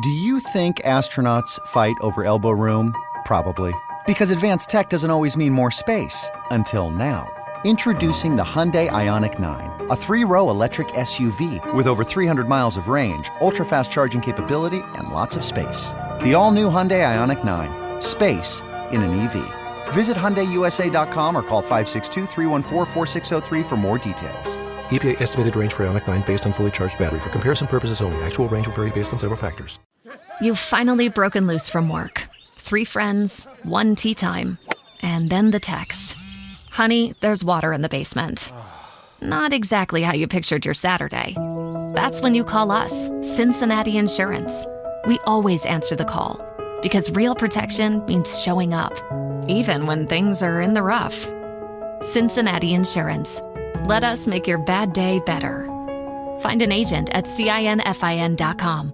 Do you think astronauts fight over elbow room? Probably. Because advanced tech doesn't always mean more space. Until now. Introducing the Hyundai Ioniq 9. A 3-row electric SUV with over 300 miles of range, ultra-fast charging capability, and lots of space. The all-new Hyundai Ioniq 9. Space in an EV. Visit HyundaiUSA.com or call 562-314-4603 for more details. EPA estimated range for Ioniq 9 based on fully charged battery. For comparison purposes only. Actual range will vary based on several factors. You've finally broken loose from work. 3 friends, 1 tea time, and then the text. Honey, there's water in the basement. Not exactly how you pictured your Saturday. That's when you call us, Cincinnati Insurance. We always answer the call because real protection means showing up, even when things are in the rough. Cincinnati Insurance. Let us make your bad day better. Find an agent at CINFIN.com.